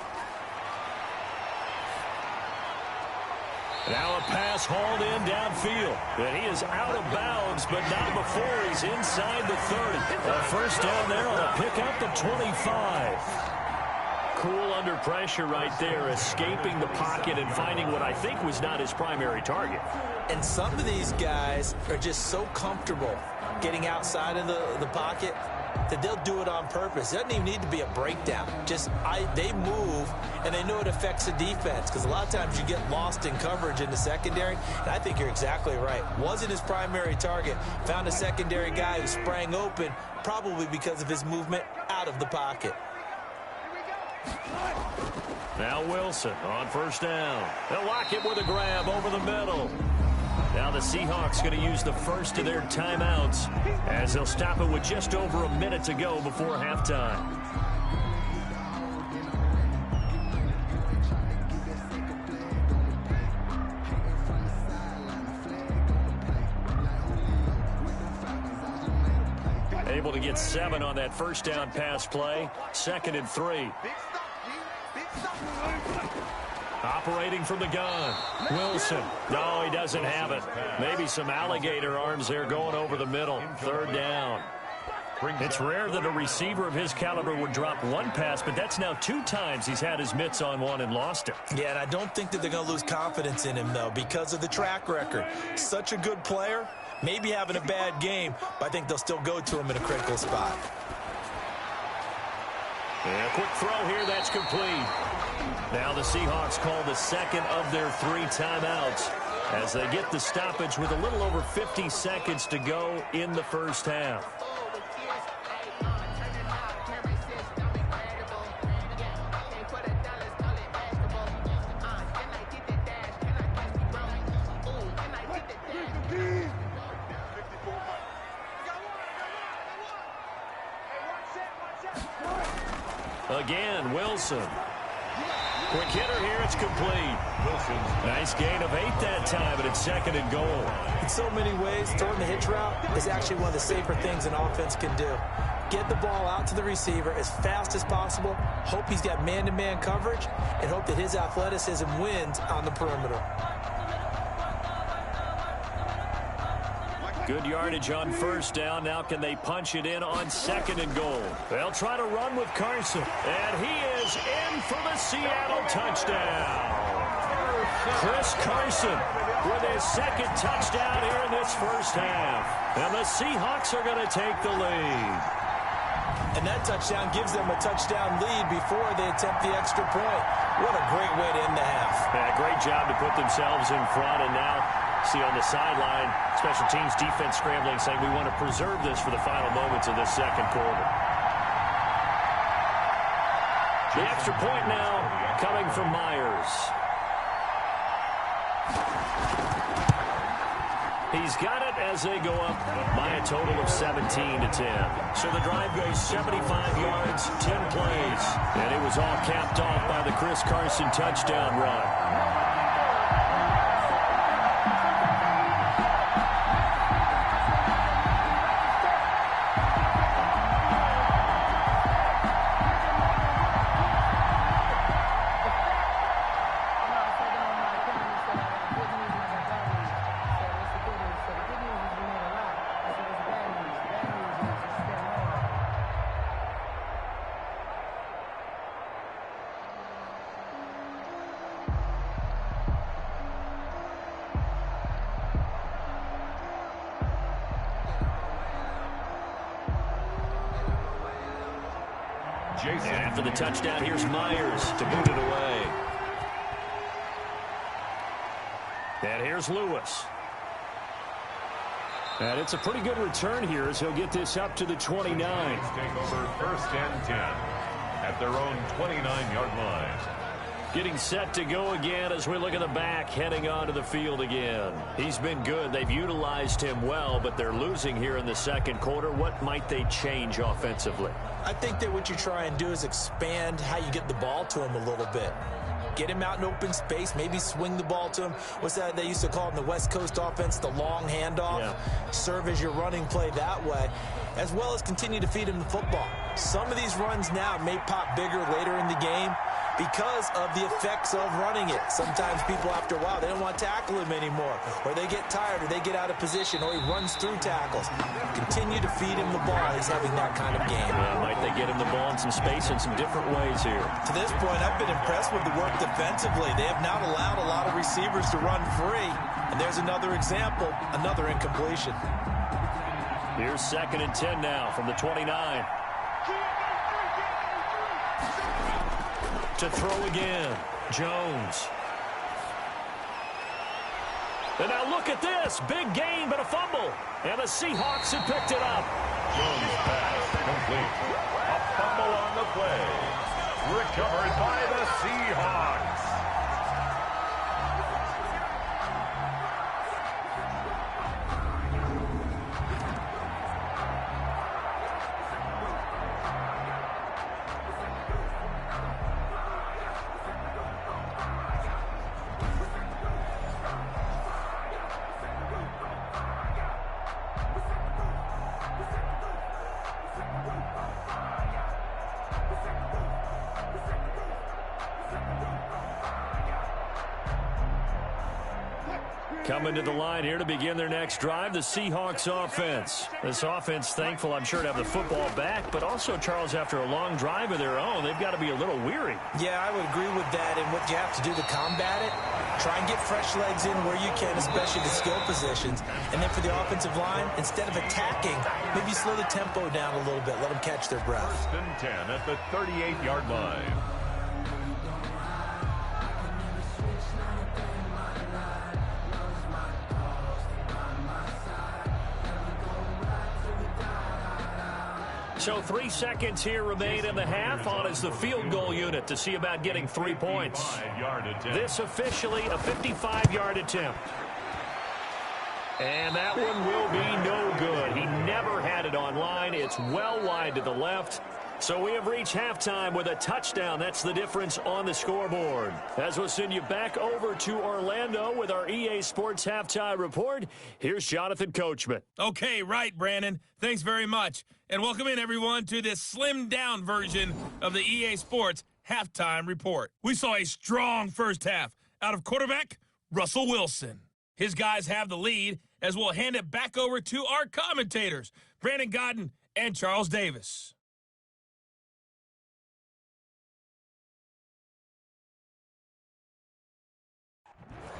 Now a pass hauled in downfield. And he is out of bounds, but not before he's inside the 30. A first down there on a pickup of 25. Cool under pressure right there, escaping the pocket and finding what I think was not his primary target. And some of these guys are just so comfortable getting outside of the pocket that they'll do it on purpose. It doesn't even need to be a breakdown. They move, and they know it affects the defense, because a lot of times you get lost in coverage in the secondary, and I think you're exactly right. Wasn't his primary target. Found a secondary guy who sprang open, probably because of his movement out of the pocket. Now Wilson on 1st down. They'll lock it with a grab over the middle. Now the Seahawks going to use the first of their timeouts as they'll stop it with just over a minute to go before halftime. Able to get 7 on that 1st down pass play. 2nd and 3. Operating from the gun. Wilson. No, he doesn't have it. Maybe some alligator arms there going over the middle. 3rd down. It's rare that a receiver of his caliber would drop one pass, but that's now 2 times he's had his mitts on one and lost it. Yeah, and I don't think that they're going to lose confidence in him, though, because of the track record. Such a good player, maybe having a bad game, but I think they'll still go to him in a critical spot. And a quick throw here, that's complete. Now the Seahawks call the 2nd of their 3 timeouts as they get the stoppage with a little over 50 seconds to go in the first half. Again, Wilson. Quick hitter here. It's complete. Nice gain of 8 that time, but it's 2nd and goal. In so many ways, throwing the hitch route is actually one of the safer things an offense can do. Get the ball out to the receiver as fast as possible, hope he's got man-to-man coverage, and hope that his athleticism wins on the perimeter. Good yardage on 1st down. Now can they punch it in on 2nd and goal? They'll try to run with Carson. And he is in for the Seattle touchdown. Chris Carson with his 2nd touchdown here in this first half. And the Seahawks are going to take the lead. And that touchdown gives them a touchdown lead before they attempt the extra point. What a great way to end the half. Yeah, great job to put themselves in front. And now see on the sideline, special teams defense scrambling, saying we want to preserve this for the final moments of this 2nd quarter. The extra point now coming from Myers. He's got it as they go up by a total of 17-10. So the drive goes 75 yards, 10 plays. And it was all capped off by the Chris Carson touchdown run. And after the touchdown, here's Myers to boot it away. And here's Lewis. And it's a pretty good return here as he'll get this up to the 29. Take over 1st and 10 at their own 29-yard line. Getting set to go again as we look at the back heading onto the field again. He's been good. They've utilized him well, but they're losing here in the 2nd quarter. What might they change offensively? I think that what you try and do is expand how you get the ball to him a little bit. Get him out in open space, maybe swing the ball to him. What's that they used to call in the West Coast offense, the long handoff? Yeah. Serve as your running play that way, as well as continue to feed him the football. Some of these runs now may pop bigger later in the game because of the effects of running it. Sometimes people, after a while, they don't want to tackle him anymore, or they get tired, or they get out of position, or he runs through tackles. Continue to feed him the ball. He's having that kind of game. Yeah, might they get him the ball in some space in some different ways here? To this point, I've been impressed with the work defensively. They have not allowed a lot of receivers to run free. And there's another example, another incompletion. Here's 2nd and 10 now from the 29. To throw again, Jones. And now look at this. Big gain, but a fumble. And the Seahawks have picked it up. Jones pass complete. A fumble on the play. Recovered by the Seahawks. Coming to the line here to begin their next drive, the Seahawks offense. This offense thankful, I'm sure, to have the football back, but also, Charles, after a long drive of their own, they've got to be a little weary. Yeah, I would agree with that, and what you have to do to combat it, try and get fresh legs in where you can, especially the skill positions. And then for the offensive line, instead of attacking, maybe slow the tempo down a little bit, let them catch their breath. 1st and 10 at the 38-yard line. So 3 seconds here remain in the half. On is the field goal unit to see about getting 3 points. This officially a 55-yard attempt. And that one will be no good. He never had it on line. It's well wide to the left. So we have reached halftime with a touchdown. That's the difference on the scoreboard. As we'll send you back over to Orlando with our EA Sports Halftime Report, here's Jonathan Coachman. Okay, right, Brandon. Thanks very much. And welcome in, everyone, to this slimmed-down version of the EA Sports Halftime Report. We saw a strong first half out of quarterback Russell Wilson. His guys have the lead as we'll hand it back over to our commentators, Brandon Godden and Charles Davis.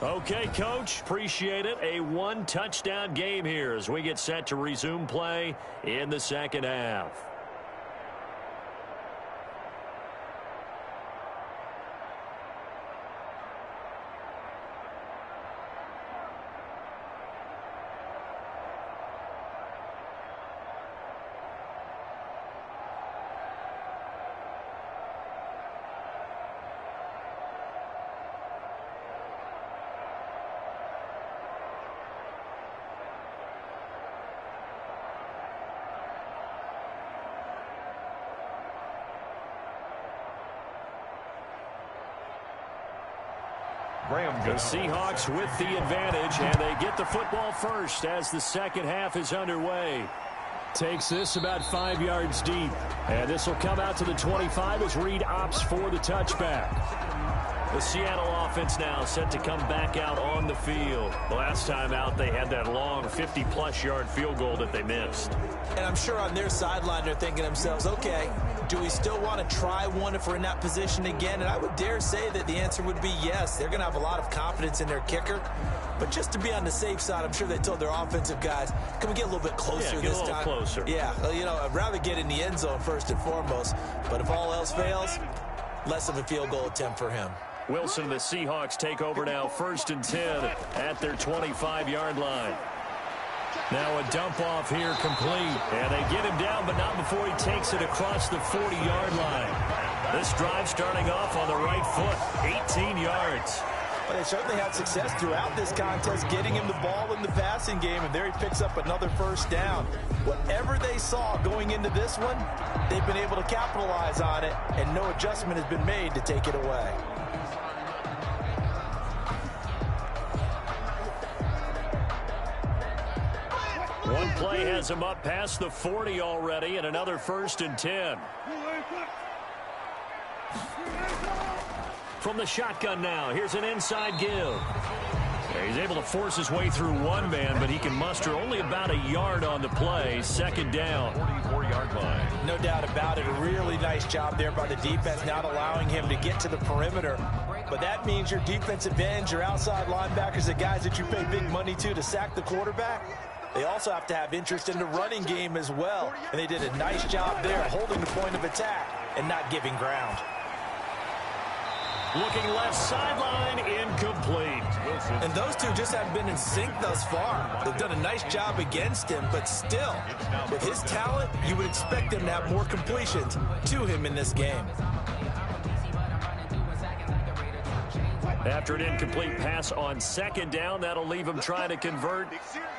Okay, Coach, appreciate it. A one-touchdown game here as we get set to resume play in the second half. The Seahawks with the advantage, and they get the football first as the second half is underway. Takes this about 5 yards deep, and this will come out to the 25 as Reed opts for the touchback. The Seattle offense now set to come back out on the field. The last time out, they had that long 50-plus yard field goal that they missed. And I'm sure on their sideline they're thinking to themselves, okay, do we still want to try one if we're in that position again? And I would dare say that the answer would be yes. They're going to have a lot of confidence in their kicker. But just to be on the safe side, I'm sure they told their offensive guys, can we get a little bit closer this time? Closer. Yeah, well, you know, I'd rather get in the end zone first and foremost. But if all else fails, less of a field goal attempt for him. Wilson and the Seahawks take over now, 1st and 10 at their 25-yard line. Now a dump off here complete. And they get him down, but not before he takes it across the 40-yard line. This drive starting off on the right foot, 18 yards. But they certainly had success throughout this contest, getting him the ball in the passing game, and there he picks up another first down. Whatever they saw going into this one, they've been able to capitalize on it, and no adjustment has been made to take it away. One play has him up past the 40 already, and another 1st and 10. From the shotgun now, here's an inside give. He's able to force his way through one man, but he can muster only about a yard on the play. 2nd down. 44-yard line. No doubt about it. A really nice job there by the defense, not allowing him to get to the perimeter. But that means your defensive ends, your outside linebackers, the guys that you pay big money to sack the quarterback, they also have to have interest in the running game as well. And they did a nice job there holding the point of attack and not giving ground. Looking left sideline, incomplete. And those two just haven't been in sync thus far. They've done a nice job against him, but still, with his talent, you would expect him to have more completions to him in this game. After an incomplete pass on 2nd down, that'll leave him trying to convert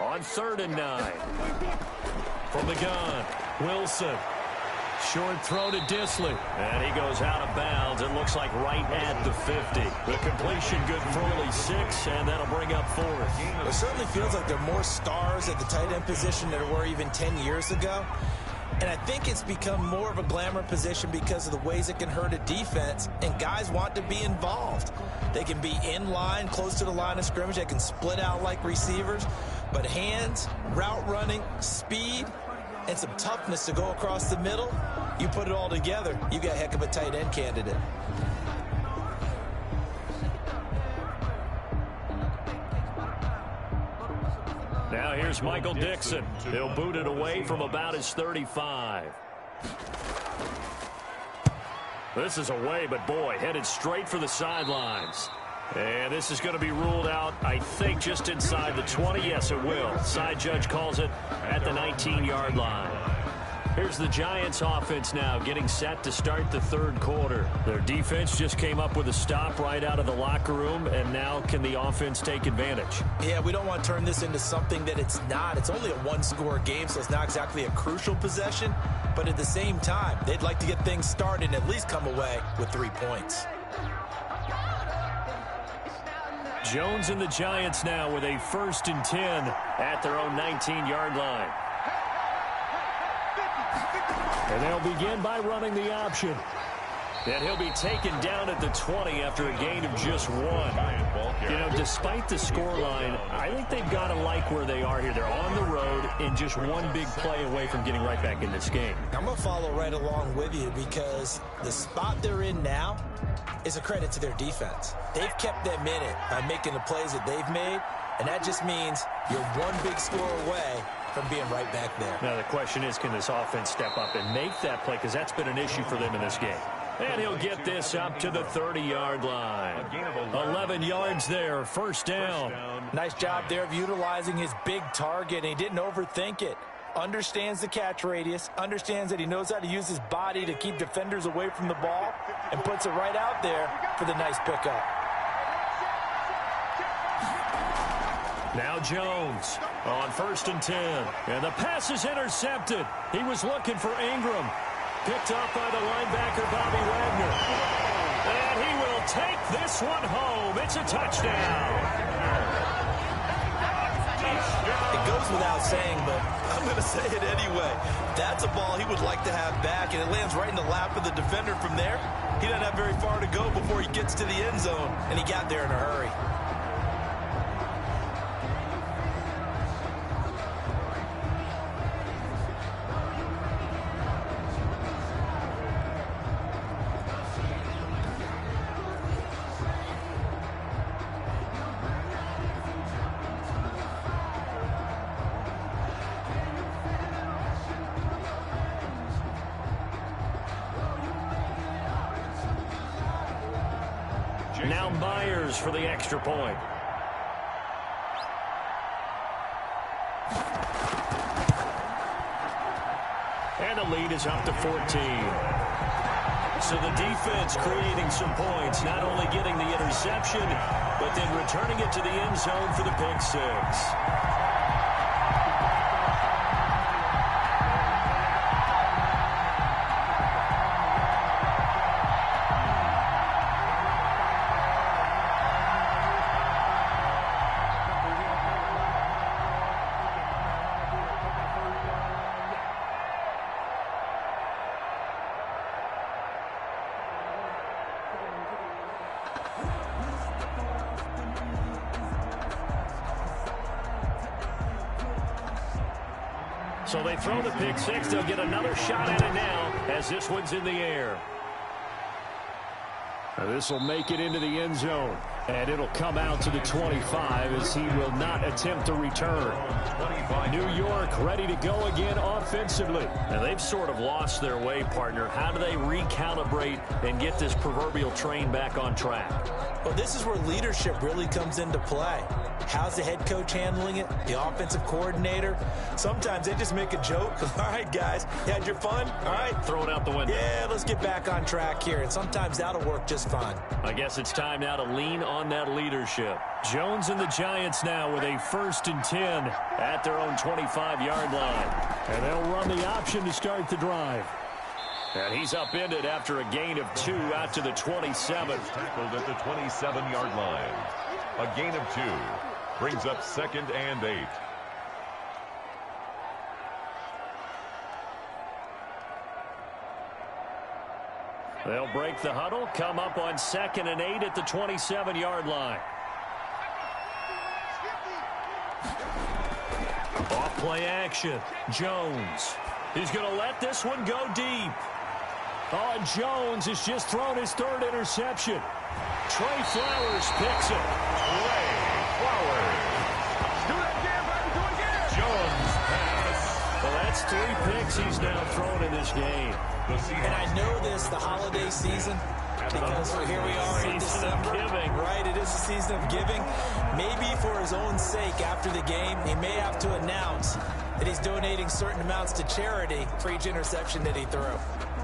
on 3rd and 9. From the gun, Wilson. Short throw to Disley. And he goes out of bounds. It looks like right at the 50. The completion good for only 6, and that'll bring up 4th. It certainly feels like there are more stars at the tight end position than there were even 10 years ago. And I think it's become more of a glamour position because of the ways it can hurt a defense, and guys want to be involved. They can be in line, close to the line of scrimmage. They can split out like receivers. But hands, route running, speed, and some toughness to go across the middle, you put it all together, you got a heck of a tight end candidate. Now here's Michael Dixon. He'll boot it away from about his 35. This is away, but boy, headed straight for the sidelines. And this is going to be ruled out, I think, just inside the 20. Yes, it will. Side judge calls it at the 19-yard line. Here's the Giants offense now getting set to start the third quarter. Their defense just came up with a stop right out of the locker room, and now can the offense take advantage? Yeah, we don't want to turn this into something that it's not. It's only a one-score game, so it's not exactly a crucial possession. But at the same time, they'd like to get things started and at least come away with 3 points. Jones and the Giants now with a 1st and 10 at their own 19-yard line. And they'll begin by running the option. And he'll be taken down at the 20 after a gain of just 1. You know, despite the scoreline, I think they've got to like where they are here. They're on the road and just one big play away from getting right back in this game. I'm going to follow right along with you because the spot they're in now is a credit to their defense. They've kept them in it by making the plays that they've made, and that just means you're one big score away from being right back there. Now the question is, can this offense step up and make that play? Because that's been an issue for them in this game. And he'll get this up to the 30-yard line. 11 yards there, 1st down. Nice job there of utilizing his big target, and he didn't overthink it. Understands the catch radius, understands that he knows how to use his body to keep defenders away from the ball, and puts it right out there for the nice pickup. Now Jones on 1st and 10. And the pass is intercepted. He was looking for Ingram. Picked up by the linebacker, Bobby Wagner. And he will take this one home. It's a touchdown. It goes without saying, but I'm going to say it anyway. That's a ball he would like to have back, and it lands right in the lap of the defender from there. He doesn't have very far to go before he gets to the end zone, and he got there in a hurry. Now Myers for the extra point. And the lead is up to 14. So the defense creating some points, not only getting the interception, but then returning it to the end zone for the pick 6. So they throw the pick 6. They'll get another shot at it now as this one's in the air. This will make it into the end zone. And it'll come out to the 25 as he will not attempt to return. New York ready to go again offensively. And they've sort of lost their way, partner. How do they recalibrate and get this proverbial train back on track? Well, this is where leadership really comes into play. How's the head coach handling it? The offensive coordinator? Sometimes they just make a joke. All right, guys, you had your fun? All right. Throw it out the window. Yeah, let's get back on track here. And sometimes that'll work just fine. I guess it's time now to lean on that leadership. Jones and the Giants now with a 1st and 10 at their own 25-yard line. And they'll run the option to start the drive. And he's upended after a gain of 2 out to the 27. Tackled at the 27-yard line. A gain of 2 brings up 2nd and 8. They'll break the huddle, come up on 2nd and 8 at the 27-yard line. Off play action. Jones. He's going to let this one go deep. Oh, Jones has just thrown his 3rd interception. Trey Flowers picks it. Trey Flowers. Do it again, baby. Do it again. Jones pass. Well, that's 3 picks he's now thrown in this game. And I know this, the holiday season, because here we are in December. Right, it is the season of giving. Maybe for his own sake after the game, he may have to announce that he's donating certain amounts to charity for each interception that he threw.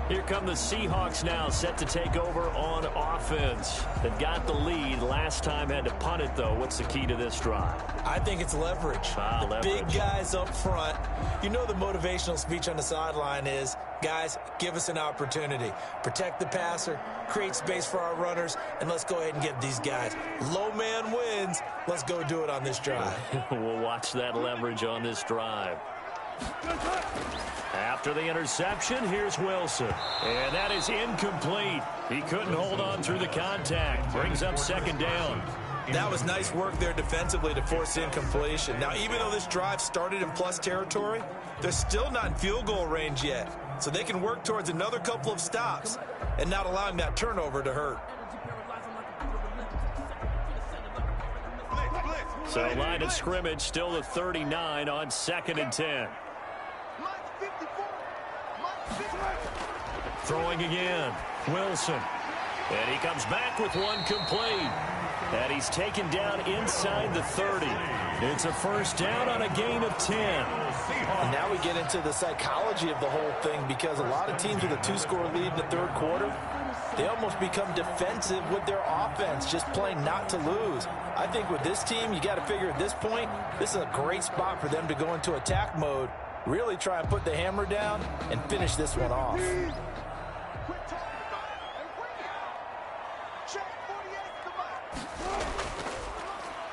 Here come the Seahawks now, set to take over on offense. They've got the lead. Last time had to punt it, though. What's the key to this drive? I think it's leverage. Leverage. Big guys up front. You know the motivational speech on the sideline is, guys, give us an opportunity. Protect the passer, create space for our runners, and let's go ahead and get these guys. Low man wins. Let's go do it on this drive. We'll watch that leverage on this drive. After the interception, here's Wilson. And that is incomplete. He couldn't hold on through the contact. Brings up second down. That was nice work there defensively to force incompletion. Now, even though this drive started in plus territory, they're still not in field goal range yet. So they can work towards another couple of stops and not allowing that turnover to hurt. So line of scrimmage still the 39 on 2nd and 10. Throwing again, Wilson. And he comes back with one complete. And he's taken down inside the 30. It's a first down on a gain of 10. And now we get into the psychology of the whole thing, because a lot of teams with a 2-score lead in the third quarter, they almost become defensive with their offense, just playing not to lose. I think with this team, you got to figure at this point, this is a great spot for them to go into attack mode, really try and put the hammer down and finish this one off.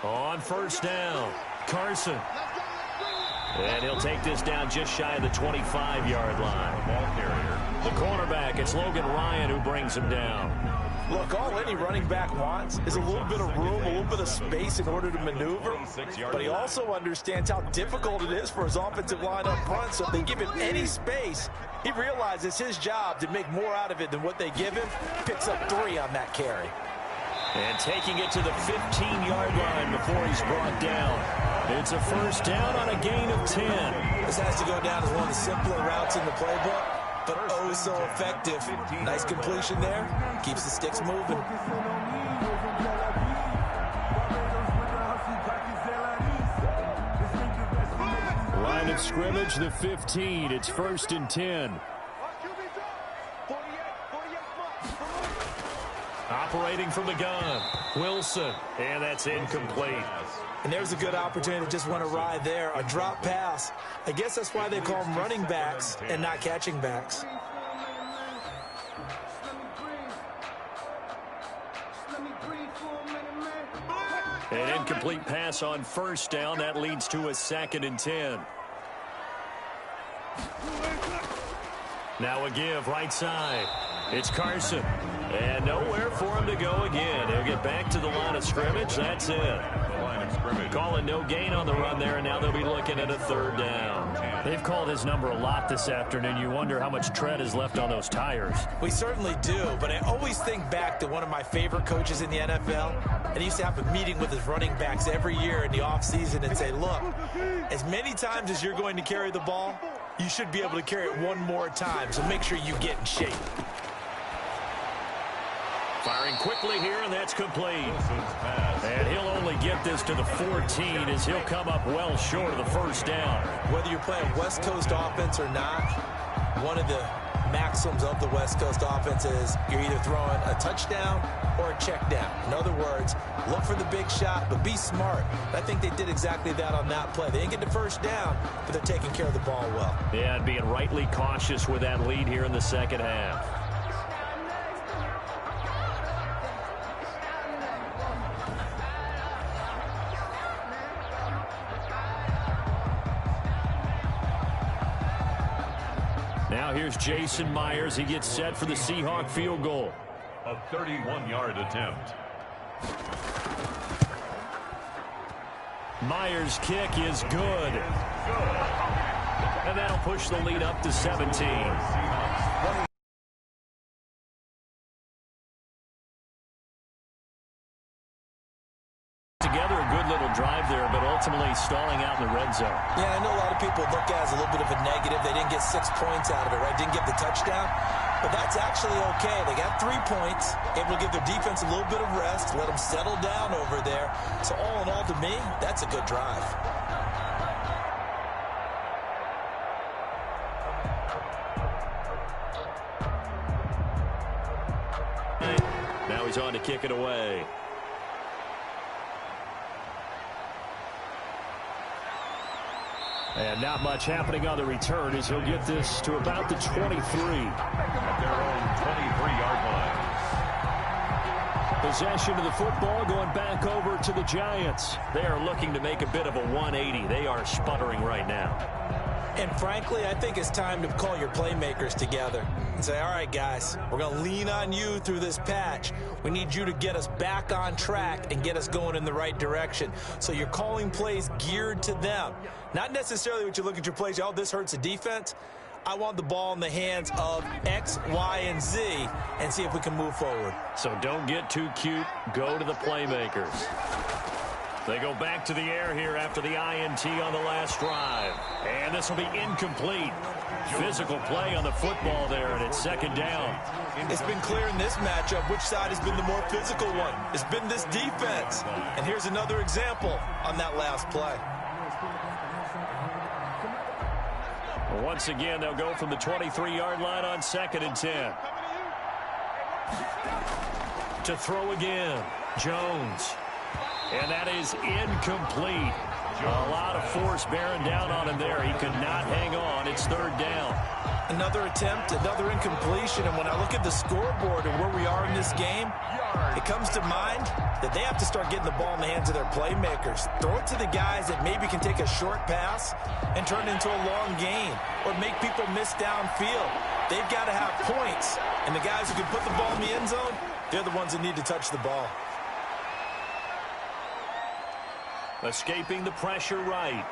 On first down, Carson. And he'll take this down just shy of the 25-yard line. Ball carrier. The cornerback, it's Logan Ryan who brings him down. Look, all any running back wants is a little bit of room, a little bit of space in order to maneuver. But he also understands how difficult it is for his offensive line up front. So if they give him any space, he realizes his job to make more out of it than what they give him. Picks up 3 on that carry. And taking it to the 15-yard line before he's brought down. It's a first down on a gain of 10. This has to go down as one of the simpler routes in the playbook, but oh so effective. Nice completion there. Keeps the sticks moving. Line of scrimmage, the 15. It's 1st and 10. Operating from the gun, Wilson, and that's incomplete. And there's a good opportunity to just run a ride there, a drop pass. I guess that's why they call them running backs and not catching backs. An incomplete pass on first down. That leads to a 2nd and 10. Now a give right side. It's Carson. And nowhere for him to go again. He'll get back to the line of scrimmage. That's it. Calling no gain on the run there, and now they'll be looking at a 3rd down. They've called his number a lot this afternoon. You wonder how much tread is left on those tires. We certainly do, but I always think back to one of my favorite coaches in the NFL. And he used to have a meeting with his running backs every year in the offseason and say, look, as many times as you're going to carry the ball, you should be able to carry it one more time, so make sure you get in shape. Firing quickly here, and that's complete. And he'll only get this to the 14 as he'll come up well short of the first down. Whether you're playing West Coast offense or not, one of the maxims of the West Coast offense is you're either throwing a touchdown or a check down. In other words, look for the big shot, but be smart. I think they did exactly that on that play. They didn't get the first down, but they're taking care of the ball well. Yeah, and being rightly cautious with that lead here in the second half. Now here's Jason Myers. He gets set for the Seahawk field goal. A 31-yard attempt. Myers' kick is good. And that'll push the lead up to 17. Together a good little drive there, but ultimately stalling out in the red zone. Yeah, I know a lot of people look at it as a little bit of a negative. They didn't get 6 points out of it, right? Didn't get the touchdown. But that's actually okay. They got 3 points, able to give their defense a little bit of rest, let them settle down over there. So all in all, to me, that's a good drive. he's on to kick it away. And not much happening on the return as he'll get this to about the 23. At their own 23-yard line. Possession of the football going back over to the Giants. They are looking to make a bit of a 180. They are sputtering right now. And frankly, I think it's time to call your playmakers together and say, all right, guys, we're going to lean on you through this patch. We need you to get us back on track and get us going in the right direction. So you're calling plays geared to them. Not necessarily what you look at your plays, oh, this hurts the defense. I want the ball in the hands of X, Y, and Z and see if we can move forward. So don't get too cute. Go to the playmakers. They go back to the air here after the INT on the last drive. And this will be incomplete. Physical play on the football there, and it's second down. It's been clear in this matchup which side has been the more physical one. It's been this defense. And here's another example on that last play. Once again, they'll go from the 23-yard line on 2nd and 10. To throw again, Jones. And that is incomplete. A lot of force bearing down on him there. He could not hang on. It's 3rd down. Another attempt, another incompletion. And when I look at the scoreboard and where we are in this game, it comes to mind that they have to start getting the ball in the hands of their playmakers. Throw it to the guys that maybe can take a short pass and turn it into a long gain or make people miss downfield. They've got to have points. And the guys who can put the ball in the end zone, they're the ones that need to touch the ball. Escaping the pressure right.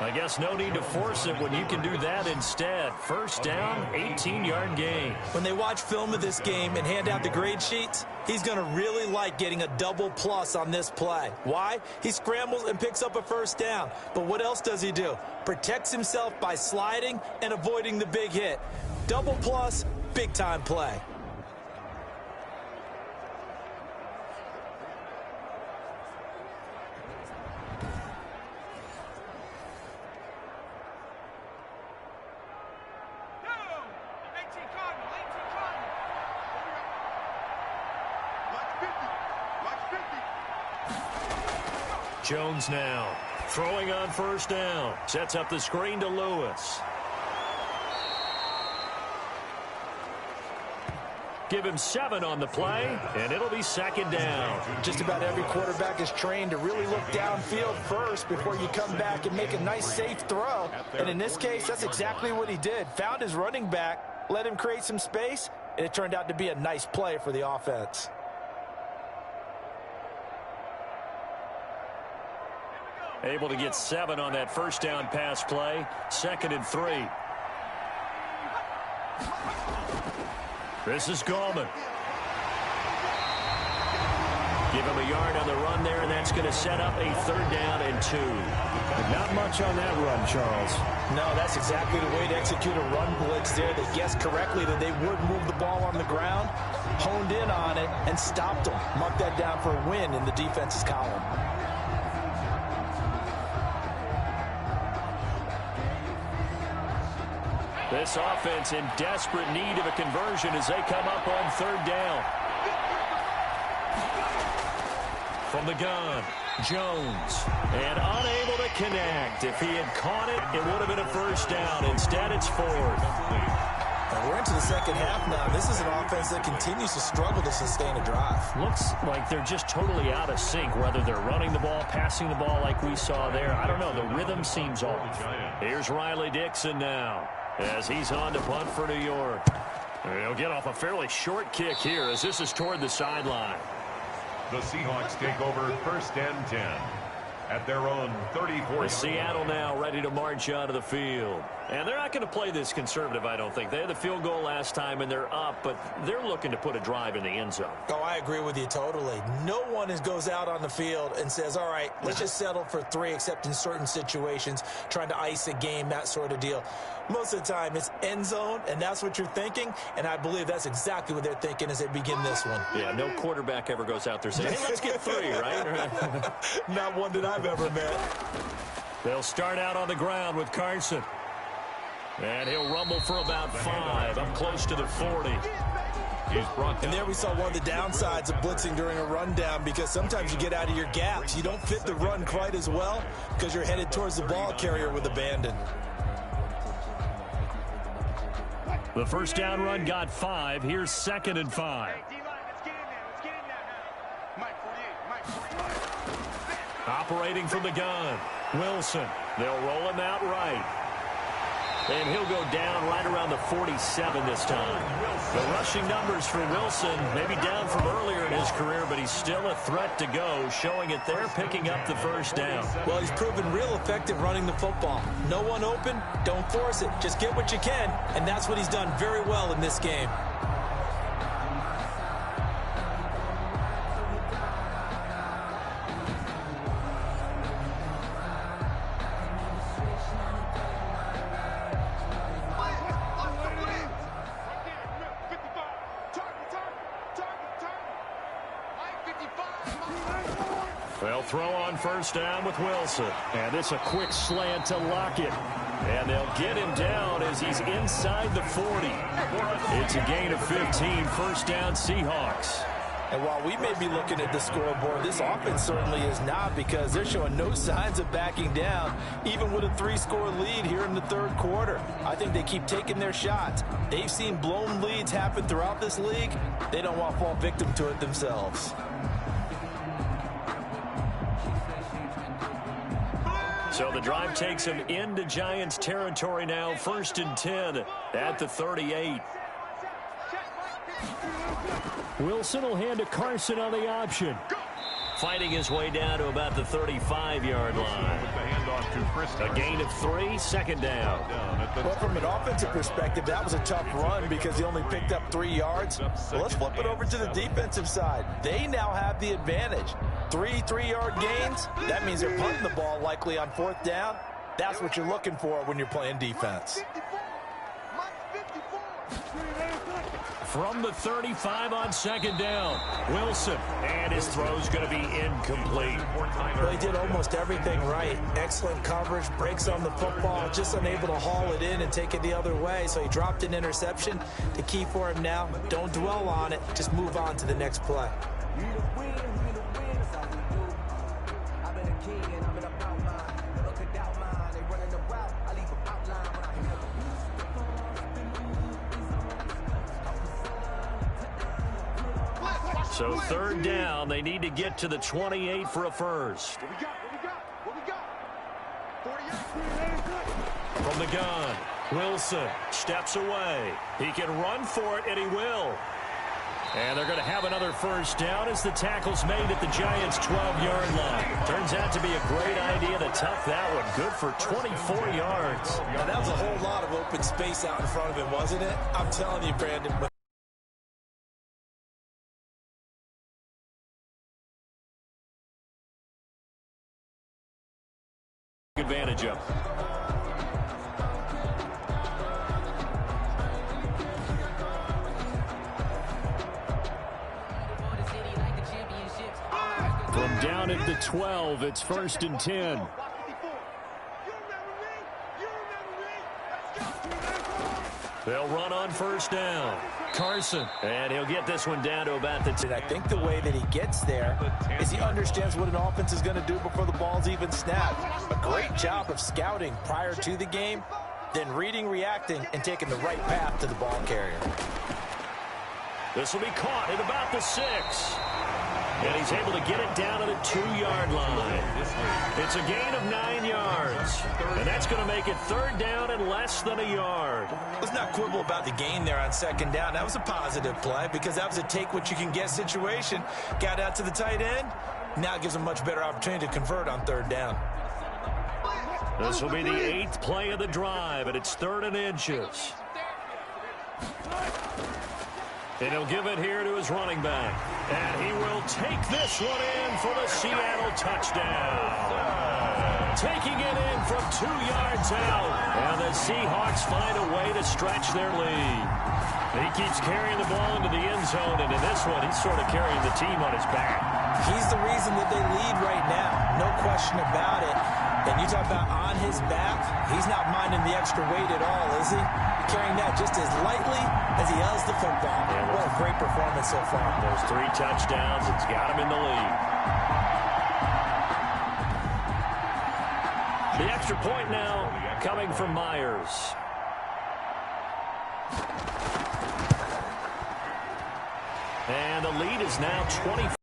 I guess no need to force it when you can do that instead. First down, 18-yard gain. When they watch film of this game and hand out the grade sheets, he's going to really like getting a double plus on this play. Why? He scrambles and picks up a first down. But what else does he do? Protects himself by sliding and avoiding the big hit. Double plus, big-time play. Jones now throwing on first down. Sets up the screen to Lewis. Give him 7 on the play, and it'll be second down. Just about every quarterback is trained to really look downfield first before you come back and make a nice, safe throw. And in this case, that's exactly what he did. Found his running back, let him create some space, and it turned out to be a nice play for the offense. Able to get 7 on that first down pass play. 2nd and 3. This is Gallman. Give him a yard on the run there, and that's going to set up a 3rd down and 2. Not much on that run, Charles. No, that's exactly the way to execute a run blitz there. They guessed correctly that they would move the ball on the ground, honed in on it, and stopped them. Mark that down for a win in the defense's column. This offense in desperate need of a conversion as they come up on 3rd down. From the gun, Jones. And unable to connect. If he had caught it, it would have been a first down. Instead, it's 4th. And we're into the second half now. This is an offense that continues to struggle to sustain a drive. Looks like they're just totally out of sync, whether they're running the ball, passing the ball like we saw there. I don't know. The rhythm seems off. Here's Riley Dixon now, as he's on to punt for New York. He'll get off a fairly short kick here as this is toward the sideline. The Seahawks take over 1st and 10 at their own 34. Seattle now ready to march onto the field. And they're not going to play this conservative, I don't think. They had the field goal last time, and they're up, but they're looking to put a drive in the end zone. Oh, I agree with you totally. No one goes out on the field and says, all right, let's just settle for 3, except in certain situations, trying to ice a game, that sort of deal. Most of the time, it's end zone, and that's what you're thinking, and I believe that's exactly what they're thinking as they begin this one. Yeah, no quarterback ever goes out there saying, hey, let's get 3, right? Not one that I've ever met. They'll start out on the ground with Carson. And he'll rumble for about 5, up close to the 40. And there we saw one of the downsides of blitzing during a rundown, because sometimes you get out of your gaps. You don't fit the run quite as well because you're headed towards the ball carrier with abandon. The first down run got 5. Here's 2nd and 5. Operating from the gun, Wilson. They'll roll him out right. And he'll go down right around the 47 this time. The rushing numbers for Wilson may be down from earlier in his career, but he's still a threat to go, showing it there, picking up the first down. Well, he's proven real effective running the football. No one open, don't force it. Just get what you can, and that's what he's done very well in this game. They'll throw on first down with Wilson. And it's a quick slant to Lockett. And they'll get him down as he's inside the 40. It's a gain of 15, first down Seahawks. And while we may be looking at the scoreboard, this offense certainly is not, because they're showing no signs of backing down, even with a 3-score lead here in the third quarter. I think they keep taking their shots. They've seen blown leads happen throughout this league. They don't want to fall victim to it themselves. So the drive takes him into Giants territory now, 1st and 10 at the 38. Wilson will hand to Carson on the option. Fighting his way down to about the 35-yard line. A gain of 3, 2nd down. Well, from an offensive perspective, that was a tough run because he only picked up 3 yards. Well, let's flip it over to the defensive side. They now have the advantage. 3 3-yard gains. That means they're punting the ball likely on 4th down. That's what you're looking for when you're playing defense. From the 35 on 2nd down, Wilson, and his throw's going to be incomplete. Well, he did almost everything right. Excellent coverage, breaks on the football, just unable to haul it in and take it the other way, so he dropped an interception. The key for him now, don't dwell on it, just move on to the next play. So 3rd down, they need to get to the 28 for a first. From the gun, Wilson steps away. He can run for it, and he will. And they're going to have another first down as the tackle's made at the Giants' 12-yard line. Turns out to be a great idea to tuck that one. Good for 24 yards. Now, that was a whole lot of open space out in front of him, wasn't it? I'm telling you, Brandon. Advantage of. From down at the 12, it's 1st and 10. They'll run on first down. Carson, and he'll get this one down to about the 10. I think the way that he gets there is he understands what an offense is going to do before the ball's even snapped. A great job of scouting prior to the game, then reading, reacting, and taking the right path to the ball carrier. This will be caught at about the 6. And he's able to get it down to the 2-yard line. It's a gain of 9 yards. And that's going to make it 3rd down and less than a yard. Let's not quibble about the gain there on 2nd down. That was a positive play because that was a take-what-you-can-get situation. Got out to the tight end. Now it gives him a much better opportunity to convert on 3rd down. This will be the 8th play of the drive, and it's 3rd and inches. And he'll give it here to his running back. And he will take this one in for the Seattle touchdown. Taking it in from 2 yards out. And the Seahawks find a way to stretch their lead. He keeps carrying the ball into the end zone, and in this one, he's sort of carrying the team on his back. He's the reason that they lead right now. No question about it. And you talk about on his back, he's not minding the extra weight at all, is he? Carrying that just as lightly as he does the football. Yeah, what a great performance so far. Those 3 touchdowns, it's got him in the lead. The extra point now coming from Myers. And the lead is now 24.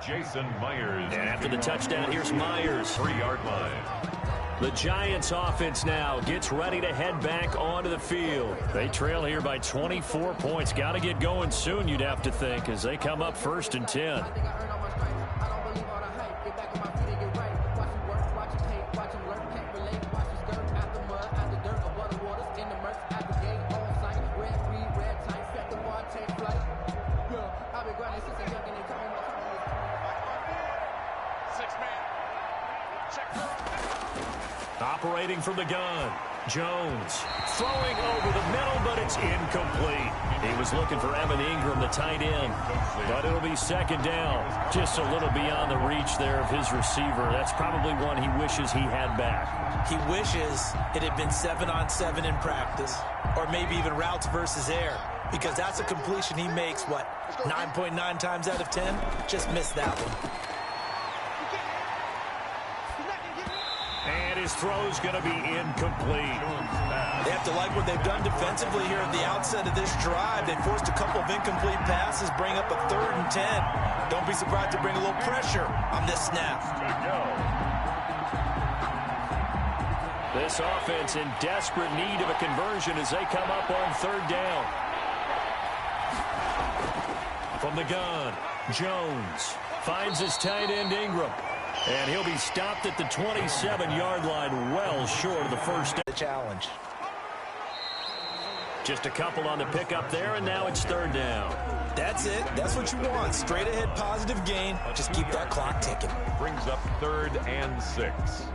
Jason Myers. And after the touchdown, here's Myers. 3-yard line. The Giants offense now gets ready to head back onto the field. They trail here by 24 points. Got to get going soon, you'd have to think, as they come up 1st and 10. Operating from the gun, Jones throwing over the middle, but it's incomplete. He was looking for Evan Ingram, the tight end, but it'll be 2nd down. Just a little beyond the reach there of his receiver. That's probably one he wishes he had back. He wishes it had been 7-on-7 in practice, or maybe even routes versus air, because that's a completion he makes, 9.9 times out of 10? Just missed that one. And his throw's going to be incomplete. They have to like what they've done defensively here at the outset of this drive. They forced a couple of incomplete passes, bring up a 3rd and 10. Don't be surprised to bring a little pressure on this snap. This offense in desperate need of a conversion as they come up on 3rd down. From the gun, Jones finds his tight end Ingram. And he'll be stopped at the 27-yard line, well short of the first down. The challenge. Just a couple on the pickup there, and now it's 3rd down. That's it. That's what you want. Straight ahead positive gain. Just keep that clock ticking. Brings up 3rd and 6.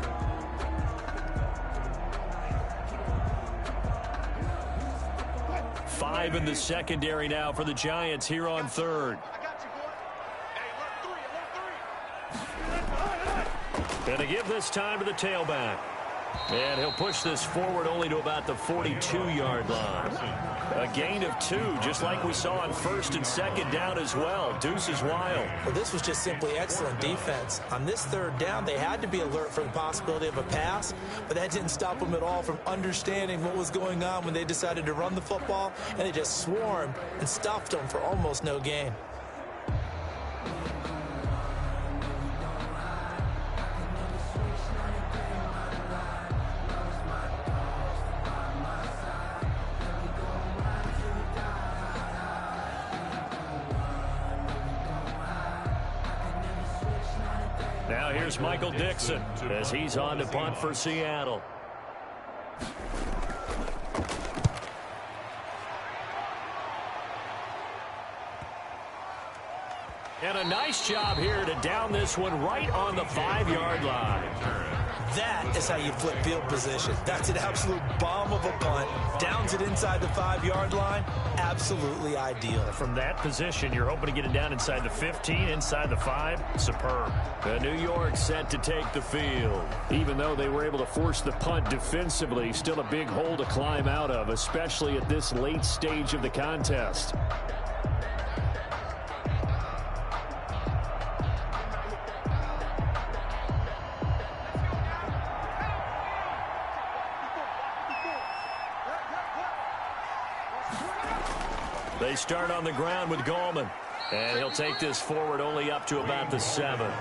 Five in the secondary now for the Giants here on 3rd. And to give this time to the tailback. And he'll push this forward only to about the 42-yard line. A gain of 2, just like we saw on 1st and 2nd down as well. Deuce is wild. Well, this was just simply excellent defense. On this 3rd down, they had to be alert for the possibility of a pass, but that didn't stop them at all from understanding what was going on when they decided to run the football, and they just swarmed and stuffed them for almost no gain. Now here's Michael Dixon as he's on to punt for Seattle. And a nice job here to down this one right on the 5-yard line. That is how you flip field position. That's an absolute bomb of a punt. Downs it inside the 5-yard line. Absolutely ideal. From that position, you're hoping to get it down inside the 15, inside the 5. Superb. The New York set to take the field. Even though they were able to force the punt defensively, still a big hole to climb out of, especially at this late stage of the contest. They start on the ground with Gallman. And he'll take this forward only up to about the 7.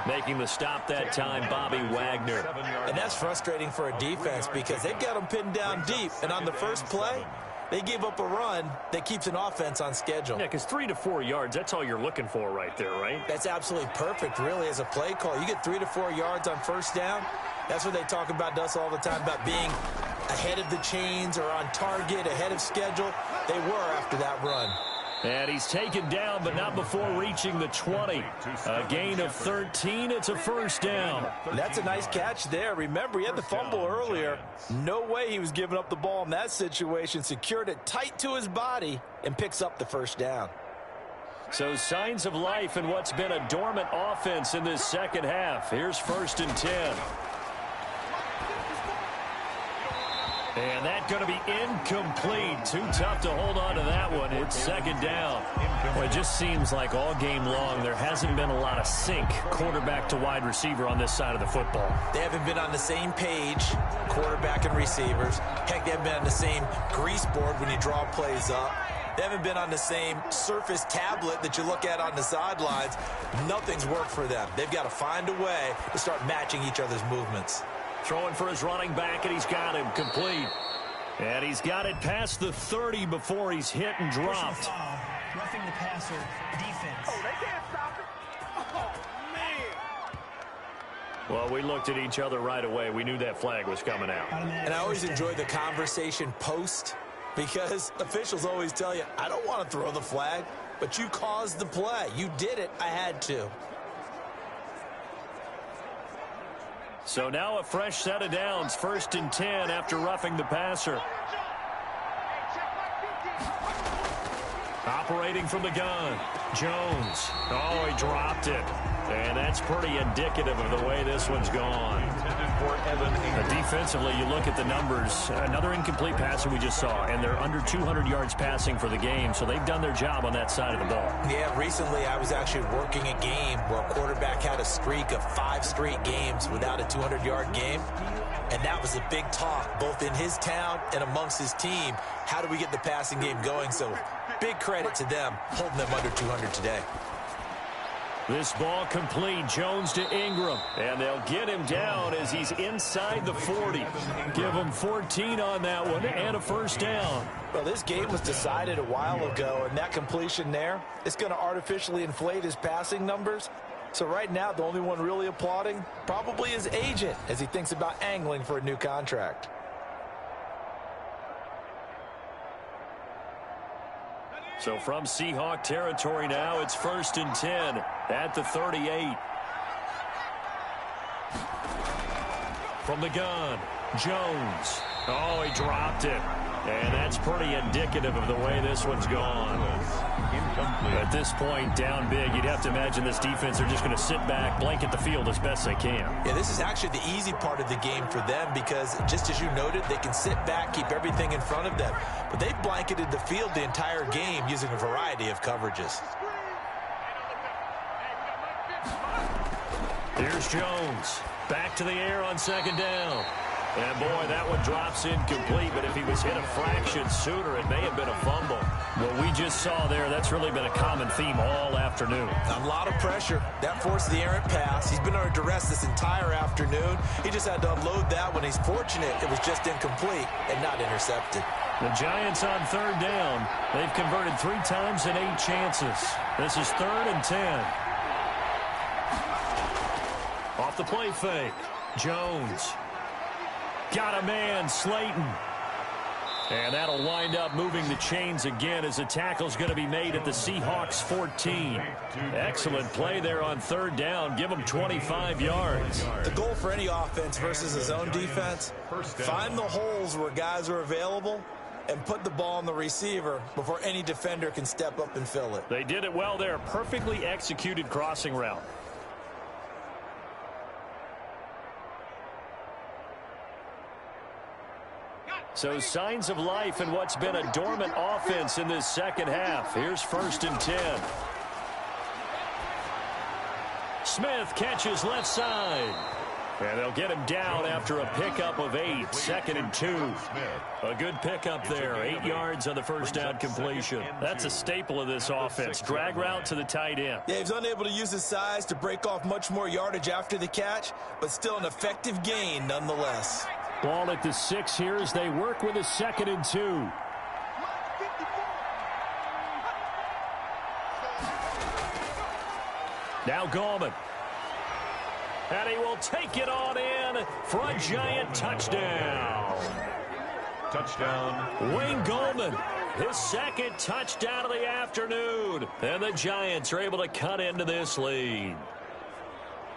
Making the stop that time, Bobby Wagner. And that's frustrating for a defense because they've got them pinned down deep. And on the first play, they gave up a run that keeps an offense on schedule. Yeah, because 3 to 4 yards, that's all you're looking for right there, right? That's absolutely perfect, really, as a play call. You get 3 to 4 yards on 1st down, That's what they talk about to us all the time, about being ahead of the chains or on target, ahead of schedule. They were after that run. And he's taken down, but not before reaching the 20. A gain of 13. It's a first down. That's a nice catch there. Remember, he had the fumble earlier. No way he was giving up the ball in that situation. Secured it tight to his body and picks up the first down. So signs of life in what's been a dormant offense in this second half. Here's 1st and 10. And that's going to be incomplete. Too tough to hold on to that one. It's 2nd down. Well, it just seems like all game long there hasn't been a lot of sync quarterback to wide receiver on this side of the football. They haven't been on the same page, quarterback and receivers. Heck, they haven't been on the same grease board when you draw plays up. They haven't been on the same surface tablet that you look at on the sidelines. Nothing's worked for them. They've got to find a way to start matching each other's movements. Throwing for his running back, and he's got him complete. And he's got it past the 30 before he's hit and dropped. Roughing the passer, defense. Oh, they can't stop it. Oh, man. Well, we looked at each other right away. We knew that flag was coming out. And I always enjoy the conversation post, because officials always tell you, I don't want to throw the flag, but you caused the play. You did it. I had to. So now a fresh set of downs, 1st and 10 after roughing the passer. Operating from the gun, Jones. Oh, he dropped it. And that's pretty indicative of the way this one's gone. Defensively, you look at the numbers. Another incomplete passer we just saw, and they're under 200 yards passing for the game, so they've done their job on that side of the ball. Yeah, recently I was actually working a game where a quarterback had a streak of 5 straight games without a 200-yard game, and that was a big talk, both in his town and amongst his team. How do we get the passing game going? So big credit to them holding them under 200 today. This ball complete. Jones to Ingram. And they'll get him down as he's inside the 40. Give him 14 on that one and a first down. Well, this game was decided a while ago, and that completion there is going to artificially inflate his passing numbers. So right now, the only one really applauding probably his agent as he thinks about angling for a new contract. So from Seahawk territory now, it's 1st and 10 at the 38. From the gun, Jones. Oh, he dropped it. And that's pretty indicative of the way this one's gone. At this point, down big, you'd have to imagine this defense are just going to sit back, blanket the field as best they can. Yeah, this is actually the easy part of the game for them because, just as you noted, they can sit back, keep everything in front of them. But they've blanketed the field the entire game using a variety of coverages. Here's Jones. Back to the air on 2nd down. And, boy, that one drops incomplete, but if he was hit a fraction sooner, it may have been a fumble. What we just saw there, that's really been a common theme all afternoon. A lot of pressure. That forced the errant pass. He's been under duress this entire afternoon. He just had to unload that when he's fortunate it was just incomplete and not intercepted. The Giants on 3rd down. They've converted 3 times in 8 chances. This is 3rd and 10. Off the play fake. Jones. Got a man, Slayton. And that'll wind up moving the chains again as the tackle's going to be made at the Seahawks 14. Excellent play there on 3rd down. Give them 25 yards. The goal for any offense versus his own defense, find the holes where guys are available and put the ball on the receiver before any defender can step up and fill it. They did it well there. Perfectly executed crossing route. So signs of life in what's been a dormant offense in this second half. Here's 1st and 10. Smith catches left side. And they'll get him down after a pickup of 8. 2nd and 2. A good pickup there. 8 yards on the first down completion. That's a staple of this offense. Drag route to the tight end. Yeah, he's unable to use his size to break off much more yardage after the catch, but still an effective gain nonetheless. Ball at the 6 here as they work with a 2nd and 2. Now Gallman. And he will take it on in for a Giant touchdown. Touchdown. Wayne Goldman, his second touchdown of the afternoon. And the Giants are able to cut into this lead.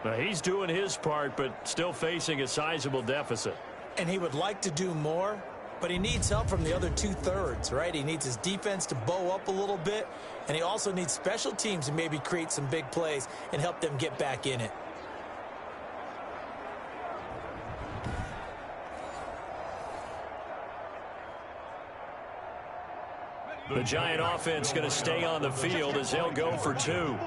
Now, he's doing his part, but still facing a sizable deficit. And he would like to do more, but he needs help from the other two-thirds, right? He needs his defense to bow up a little bit, and he also needs special teams to maybe create some big plays and help them get back in it. The Giant offense going to stay on the field as they'll go for two.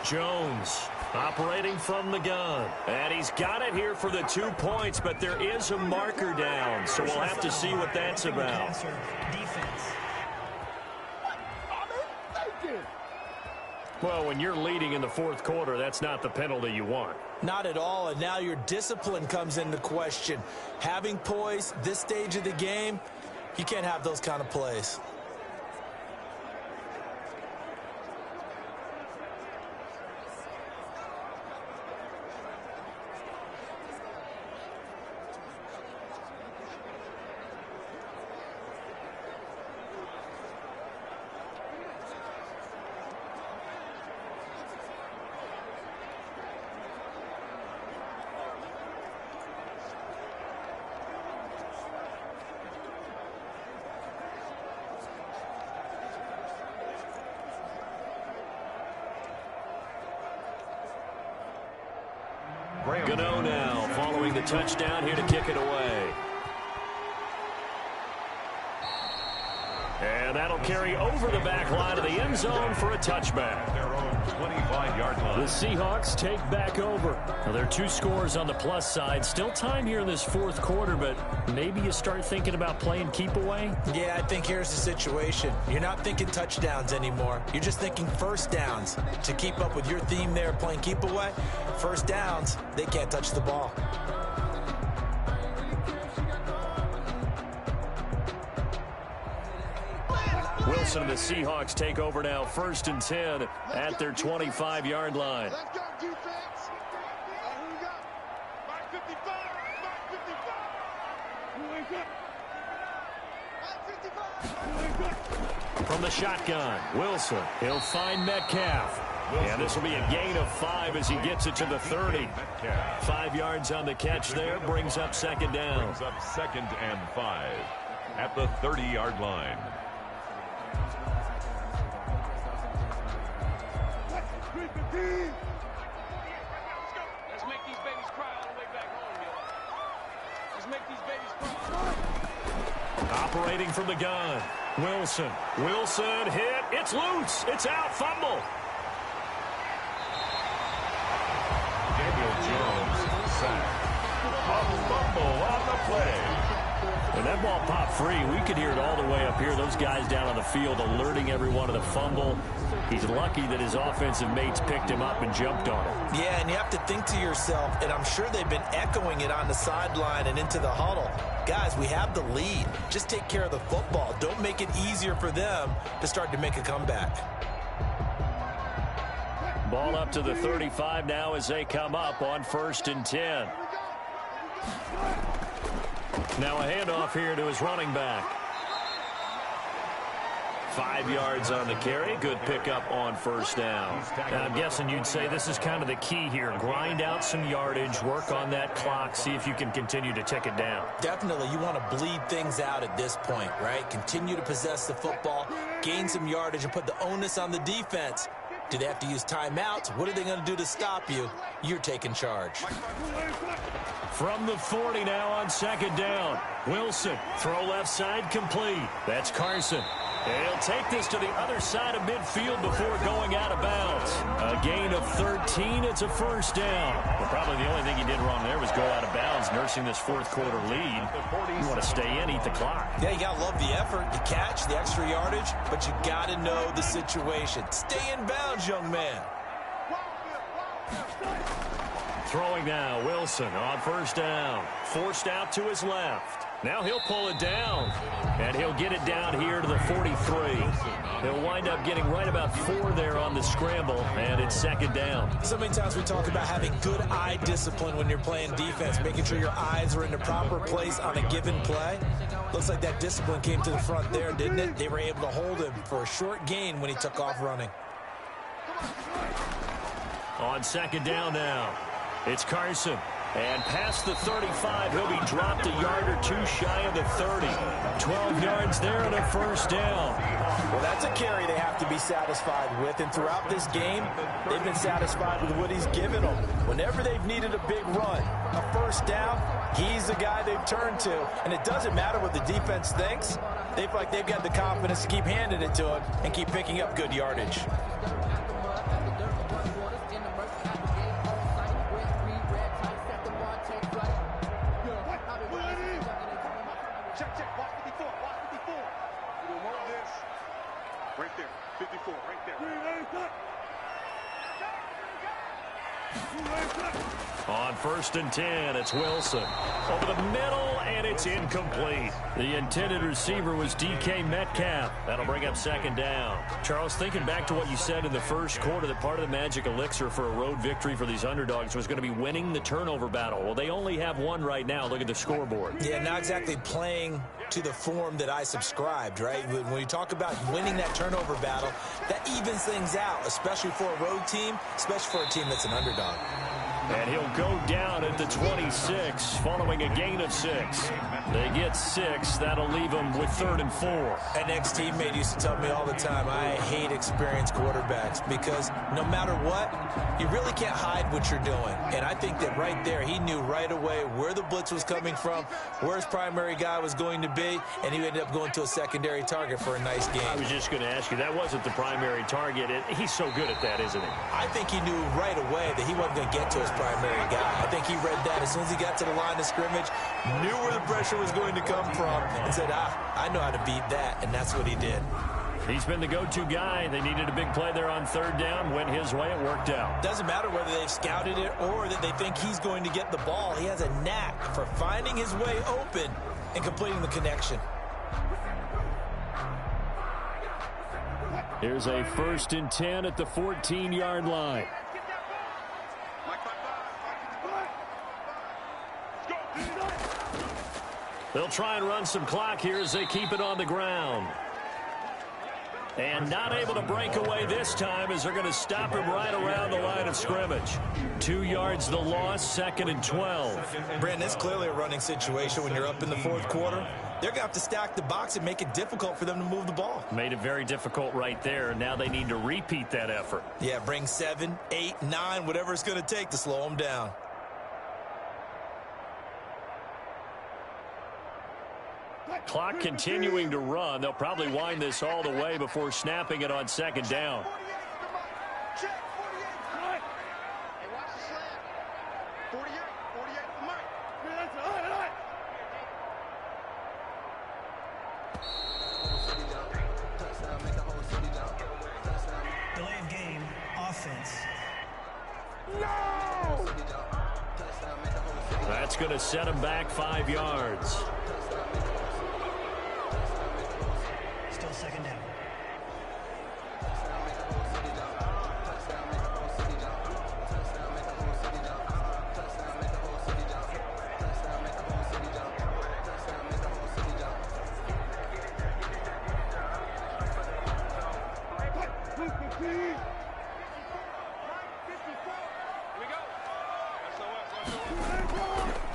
Jones operating from the gun. And he's got it here for the 2 points, but there is a marker down, so we'll have to see what that's about. Well, when you're leading in the fourth quarter, that's not the penalty you want. Not at all, and now your discipline comes into question. Having poise this stage of the game, you can't have those kind of plays. Gano now following the touchdown here to kick it away. And that'll carry over the back line of the end zone for a touchback. Their own 25-yard line. The Seahawks take back over. Now, there are 2 scores on the plus side. Still time here in this fourth quarter, but maybe you start thinking about playing keep away? Yeah, I think here's the situation. You're not thinking touchdowns anymore. You're just thinking first downs. To keep up with your theme there, playing keep away, first downs, they can't touch the ball. Wilson and the Seahawks take over now, 1st and 10 at their 25-yard line. Let's go, defense. Who we got? 555. 555. From the shotgun, Wilson. He'll find Metcalf. And this will be a gain of 5 as he gets it to the 30. 5 yards on the catch there, brings up second down. Brings up 2nd and 5 at the 30-yard line. Let's make these babies cry all the way back home, yo. Let's make these babies cry. Operating from the gun, Wilson. Wilson hit. It's loose. It's out. Fumble. Daniel Jones sacked. A fumble on the play. When that ball popped free, we could hear it all the way up here. Those guys down on the field alerting everyone of the fumble. He's lucky that his offensive mates picked him up and jumped on him. Yeah, and you have to think to yourself, and I'm sure they've been echoing it on the sideline and into the huddle. Guys, we have the lead. Just take care of the football. Don't make it easier for them to start to make a comeback. Ball up to the 35 now as they come up on 1st and 10. Now a handoff here to his running back. 5 yards on the carry. Good pickup on 1st down. Now, I'm guessing you'd say this is kind of the key here. Grind out some yardage, work on that clock, see if you can continue to tick it down. Definitely, you want to bleed things out at this point, right? Continue to possess the football, gain some yardage, and put the onus on the defense. Do they have to use timeouts? What are they going to do to stop you? You're taking charge. From the 40 now on 2nd down. Wilson, throw left side complete. That's Carson. He'll take this to the other side of midfield before going out of bounds. A gain of 13. It's a 1st down. Well, probably the only thing he did wrong there was go out of bounds, nursing this fourth quarter lead. You want to stay in, eat the clock. Yeah, you got to love the effort, the catch, the extra yardage, but you got to know the situation. Stay in bounds, young man. Throwing now, Wilson on 1st down. Forced out to his left. Now he'll pull it down, and he'll get it down here to the 43. He'll wind up getting right about 4 there on the scramble, and it's second down. So many times we talk about having good eye discipline when you're playing defense, making sure your eyes are in the proper place on a given play. Looks like that discipline came to the front there, didn't it? They were able to hold him for a short gain when he took off running. On second down now, it's Carson. And past the 35, he'll be dropped a yard or 2 shy of the 30. 12 yards there and a first down. Well, that's a carry they have to be satisfied with. And throughout this game, they've been satisfied with what he's given them. Whenever they've needed a big run, a first down, he's the guy they've turned to. And it doesn't matter what the defense thinks. They feel like they've got the confidence to keep handing it to him and keep picking up good yardage. Right there, 54, right there. On first and 10, it's Wilson. Over the middle, and it's incomplete. The intended receiver was DK Metcalf. That'll bring up second down. Charles, thinking back to what you said in the first quarter, that part of the magic elixir for a road victory for these underdogs was going to be winning the turnover battle. Well, they only have one right now. Look at the scoreboard. Yeah, not exactly playing to the form that I subscribed, right? When you talk about winning that turnover battle, that evens things out, especially for a road team, especially for a team that's an underdog. And he'll go down at the 26 following a gain of 6. They get 6. That'll leave them with 3rd and 4. An ex-teammate used to tell me all the time, I hate experienced quarterbacks because no matter what, you really can't hide what you're doing. And I think that right there, he knew right away where the blitz was coming from, where his primary guy was going to be, and he ended up going to a secondary target for a nice game. I was just going to ask you, that wasn't the primary target. He's so good at that, isn't he? I think he knew right away that he wasn't going to get to his primary guy. I think he read that as soon as he got to the line of scrimmage, knew where the pressure was going to come from, and said, I know how to beat that, and that's what he did. He's been the go-to guy. They needed a big play there on 3rd down. Went his way. It worked out. Doesn't matter whether they've scouted it or that they think he's going to get the ball. He has a knack for finding his way open and completing the connection. Here's a 1st and 10 at the 14-yard line. They'll try and run some clock here as they keep it on the ground. And not able to break away this time as they're going to stop him right around the line of scrimmage. 2 yards the loss, 2nd and 12. Brandon, it's clearly a running situation when you're up in the 4th quarter. They're going to have to stack the box and make it difficult for them to move the ball. Made it very difficult right there, and now they need to repeat that effort. Yeah, bring 7, 8, 9, whatever it's going to take to slow them down. Clock continuing to run. They'll probably wind this all the way before snapping it on 2nd down. Delay of game, offense. No! That's going to set him back 5 yards. Still 2nd down.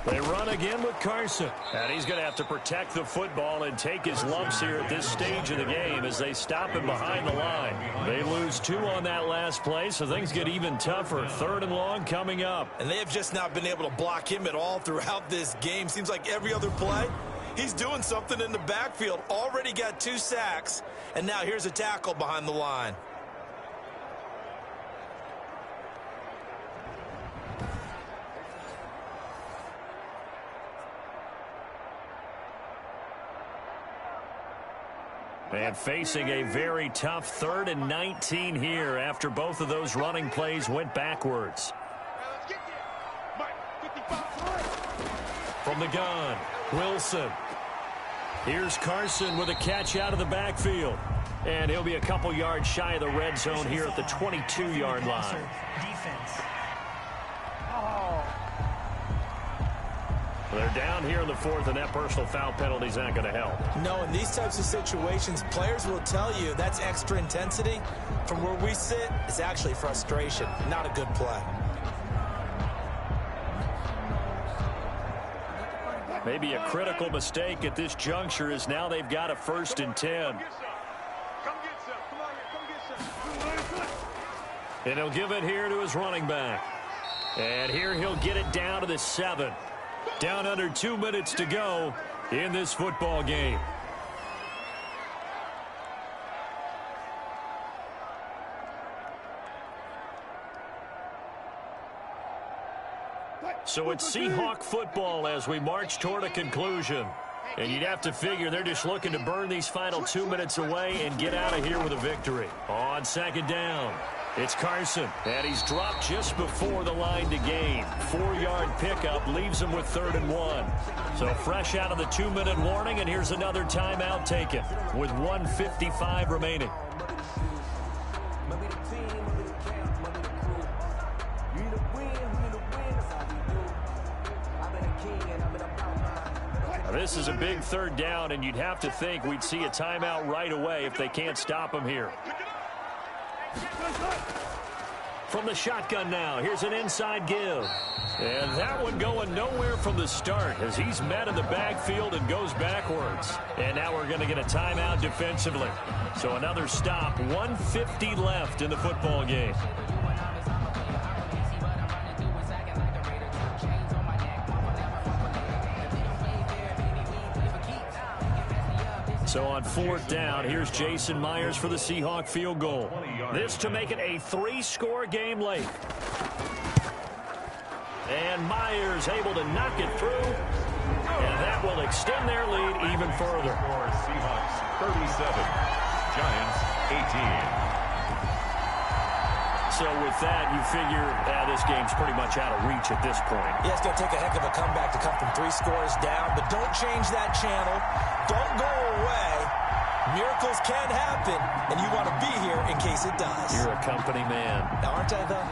They run again with Carson. And he's going to have to protect the football and take his lumps here at this stage of the game as they stop him behind the line. They lose 2 on that last play, so things get even tougher. 3rd and long coming up. And they have just not been able to block him at all throughout this game. Seems like every other play, he's doing something in the backfield. Already got 2 sacks, and now here's a tackle behind the line. And facing a very tough 3rd and 19 here after both of those running plays went backwards. From From the gun, Wilson. Here's Carson with a catch out of the backfield. And he'll be a couple yards shy of the red zone here at the 22-yard line. Defense. They're down here in the fourth, and that personal foul penalty is not going to help. No, in these types of situations, players will tell you that's extra intensity. From where we sit, it's actually frustration, not a good play. Maybe a critical mistake at this juncture is now they've got a 1st and 10. And he'll give it here to his running back. And here he'll get it down to the 7. Down under 2 minutes to go in this football game. So it's Seahawk football as we march toward a conclusion. And you'd have to figure they're just looking to burn these final 2 minutes away and get out of here with a victory. On 2nd down, it's Carson. And he's dropped just before the line to gain. 4-yard pickup leaves him with 3rd and 1. So fresh out of the 2-minute warning, and here's another timeout taken with 1:55 remaining. This is a big 3rd down, and you'd have to think we'd see a timeout right away if they can't stop him here. From the shotgun now, here's an inside give. And that one going nowhere from the start as he's met in the backfield and goes backwards. And now we're going to get a timeout defensively. So another stop, 1:50 left in the football game. So on 4th down, here's Jason Myers for the Seahawk field goal. This to make it a 3-score game late. And Myers able to knock it through. And that will extend their lead even further. Seahawks 37, Giants 18. So with that, you figure this game's pretty much out of reach at this point. Yeah, it's going to take a heck of a comeback to come from 3 scores down, but don't change that channel. Don't go away. Miracles can happen, and you want to be here in case it does. You're a company man. Aren't I, though?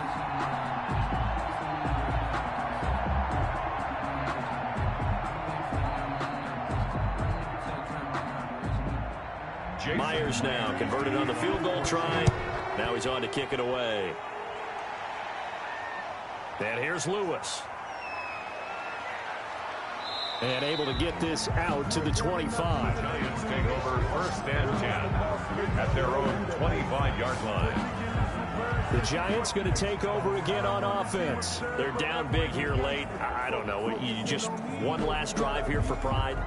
Myers now converted on the field goal try. Now he's on to kick it away. And here's Lewis. And able to get this out to the 25. Giants take over 1st and 10 at their own 25-yard line. The Giants going to take over again on offense. They're down big here late. I don't know. You just one last drive here for pride.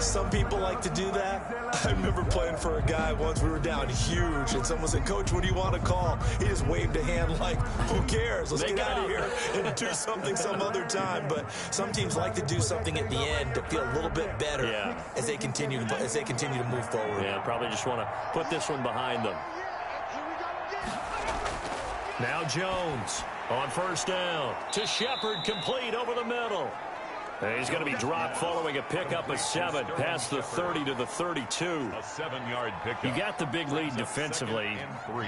Some people like to do that. I remember playing for a guy once. We were down huge, and someone said, "Coach, what do you want to call?" He just waved a hand like, "Who cares? Let's get out of here and do something some other time." But some teams like to do something at the end to feel a little bit better as they continue to move forward. Yeah, probably just want to put this one behind them. Now Jones on 1st down to Shepard, complete over the middle. And he's going to be dropped following a pickup of 7 past the 30 to the 32. A 7-yard pickup. You got the big lead defensively,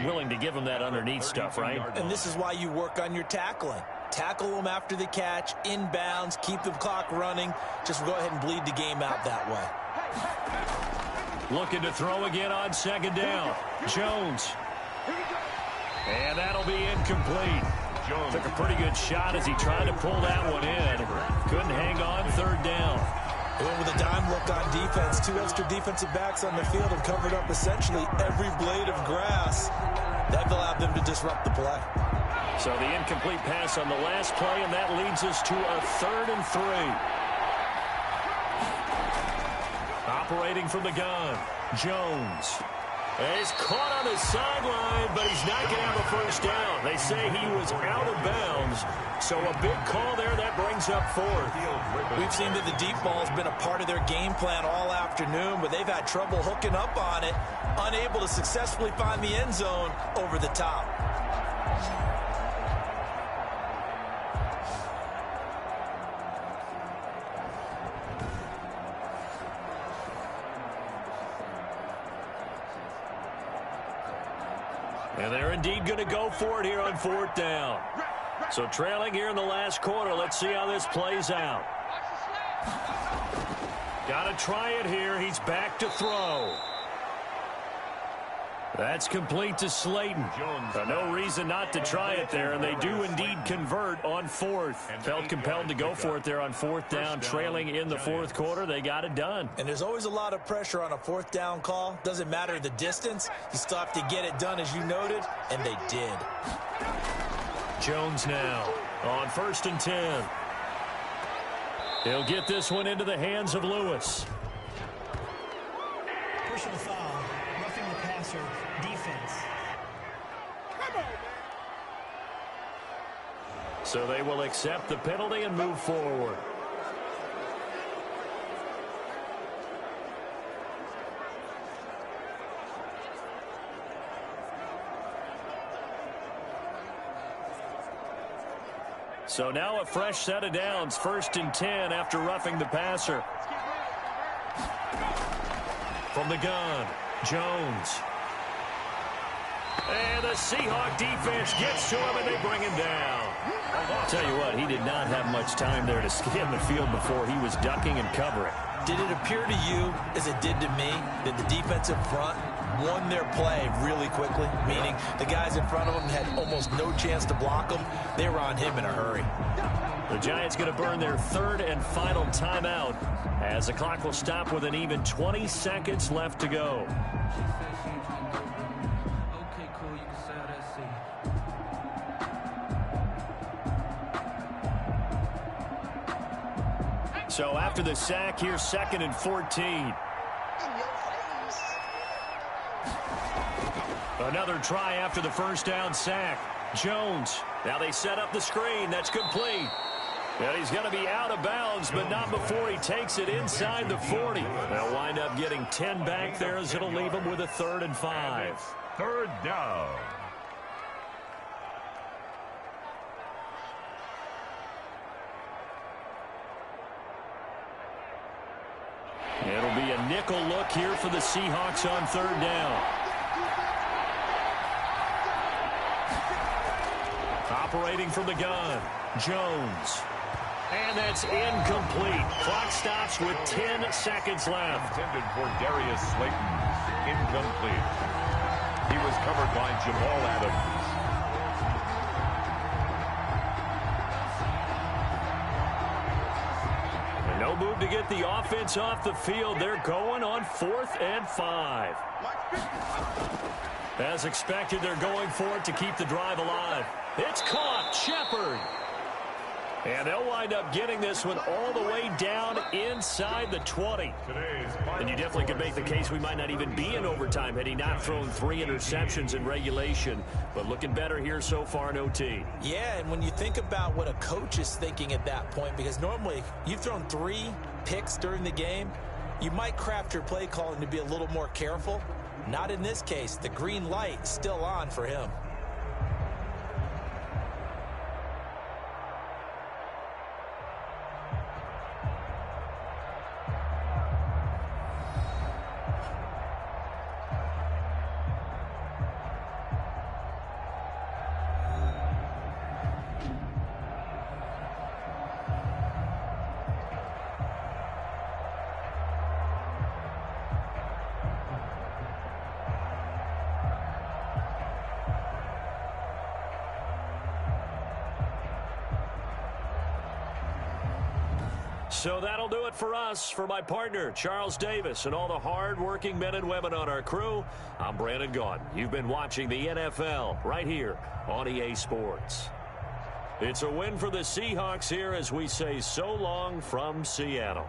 willing to give him that underneath stuff, right? And this is why you work on your tackling. Tackle them after the catch, inbounds, keep the clock running. Just go ahead and bleed the game out that way. Looking to throw again on 2nd down. Jones. And that'll be incomplete. Jones took a pretty good shot as he tried to pull that one in. Couldn't hang on 3rd down. And with a dime look on defense, 2 extra defensive backs on the field have covered up essentially every blade of grass. That allowed them to disrupt the play. So the incomplete pass on the last play, and that leads us to a 3rd and 3. Operating from the gun, Jones. He's caught on the sideline, but he's not going to have a 1st down. They say he was out of bounds, so a big call there that brings up 4th. We've seen that the deep ball's been a part of their game plan all afternoon, but they've had trouble hooking up on it, unable to successfully find the end zone over the top. And they're indeed going to go for it here on 4th down. So trailing here in the last quarter. Let's see how this plays out. Got to try it here. He's back to throw. That's complete to Slayton. No reason not to try it there, and they do indeed convert on 4th. Felt compelled to go for it there on 4th down, trailing in the 4th quarter. They got it done. And there's always a lot of pressure on a 4th down call. Doesn't matter the distance. You still have to get it done, as you noted, and they did. Jones now on 1st and 10. He'll get this one into the hands of Lewis. Personal foul, roughing the passer, defense. Come on, man. So they will accept the penalty and move forward. So now a fresh set of downs, 1st and 10 after roughing the passer. From the gun, Jones. And the Seahawk defense gets to him, and they bring him down. I'll tell you what, he did not have much time there to scan the field before he was ducking and covering. Did it appear to you, as it did to me, that the defensive front won their play really quickly? Meaning the guys in front of them had almost no chance to block them. They were on him in a hurry. The Giants going to burn their 3rd and final timeout as the clock will stop with an even 20 seconds left to go. Okay, cool. You can say that scene. So after the sack, here's 2nd and 14. Another try after the 1st down sack. Jones. Now they set up the screen. That's complete. And he's going to be out of bounds, but not before he takes it inside the 40. They'll wind up getting 10 back there as it'll leave him with a 3rd and 5. 3rd down. It'll be a nickel look here for the Seahawks on 3rd down. Operating from the gun, Jones. And that's incomplete. Clock stops with 10 seconds left. Intended for Darius Slayton. Incomplete. He was covered by Jamal Adams. No move to get the offense off the field. They're going on 4th and 5. As expected, they're going for it to keep the drive alive. It's caught. Shepard. And they'll wind up getting this one all the way down inside the 20. And you definitely could make the case we might not even be in overtime had he not thrown 3 interceptions in regulation. But looking better here so far in OT. Yeah, and when you think about what a coach is thinking at that point, because normally you've thrown 3 picks during the game, you might craft your play calling to be a little more careful. Not in this case. The green light still on for him. So that'll do it for us. For my partner, Charles Davis, and all the hard-working men and women on our crew, I'm Brandon Gaudin. You've been watching the NFL right here on EA Sports. It's a win for the Seahawks here as we say so long from Seattle.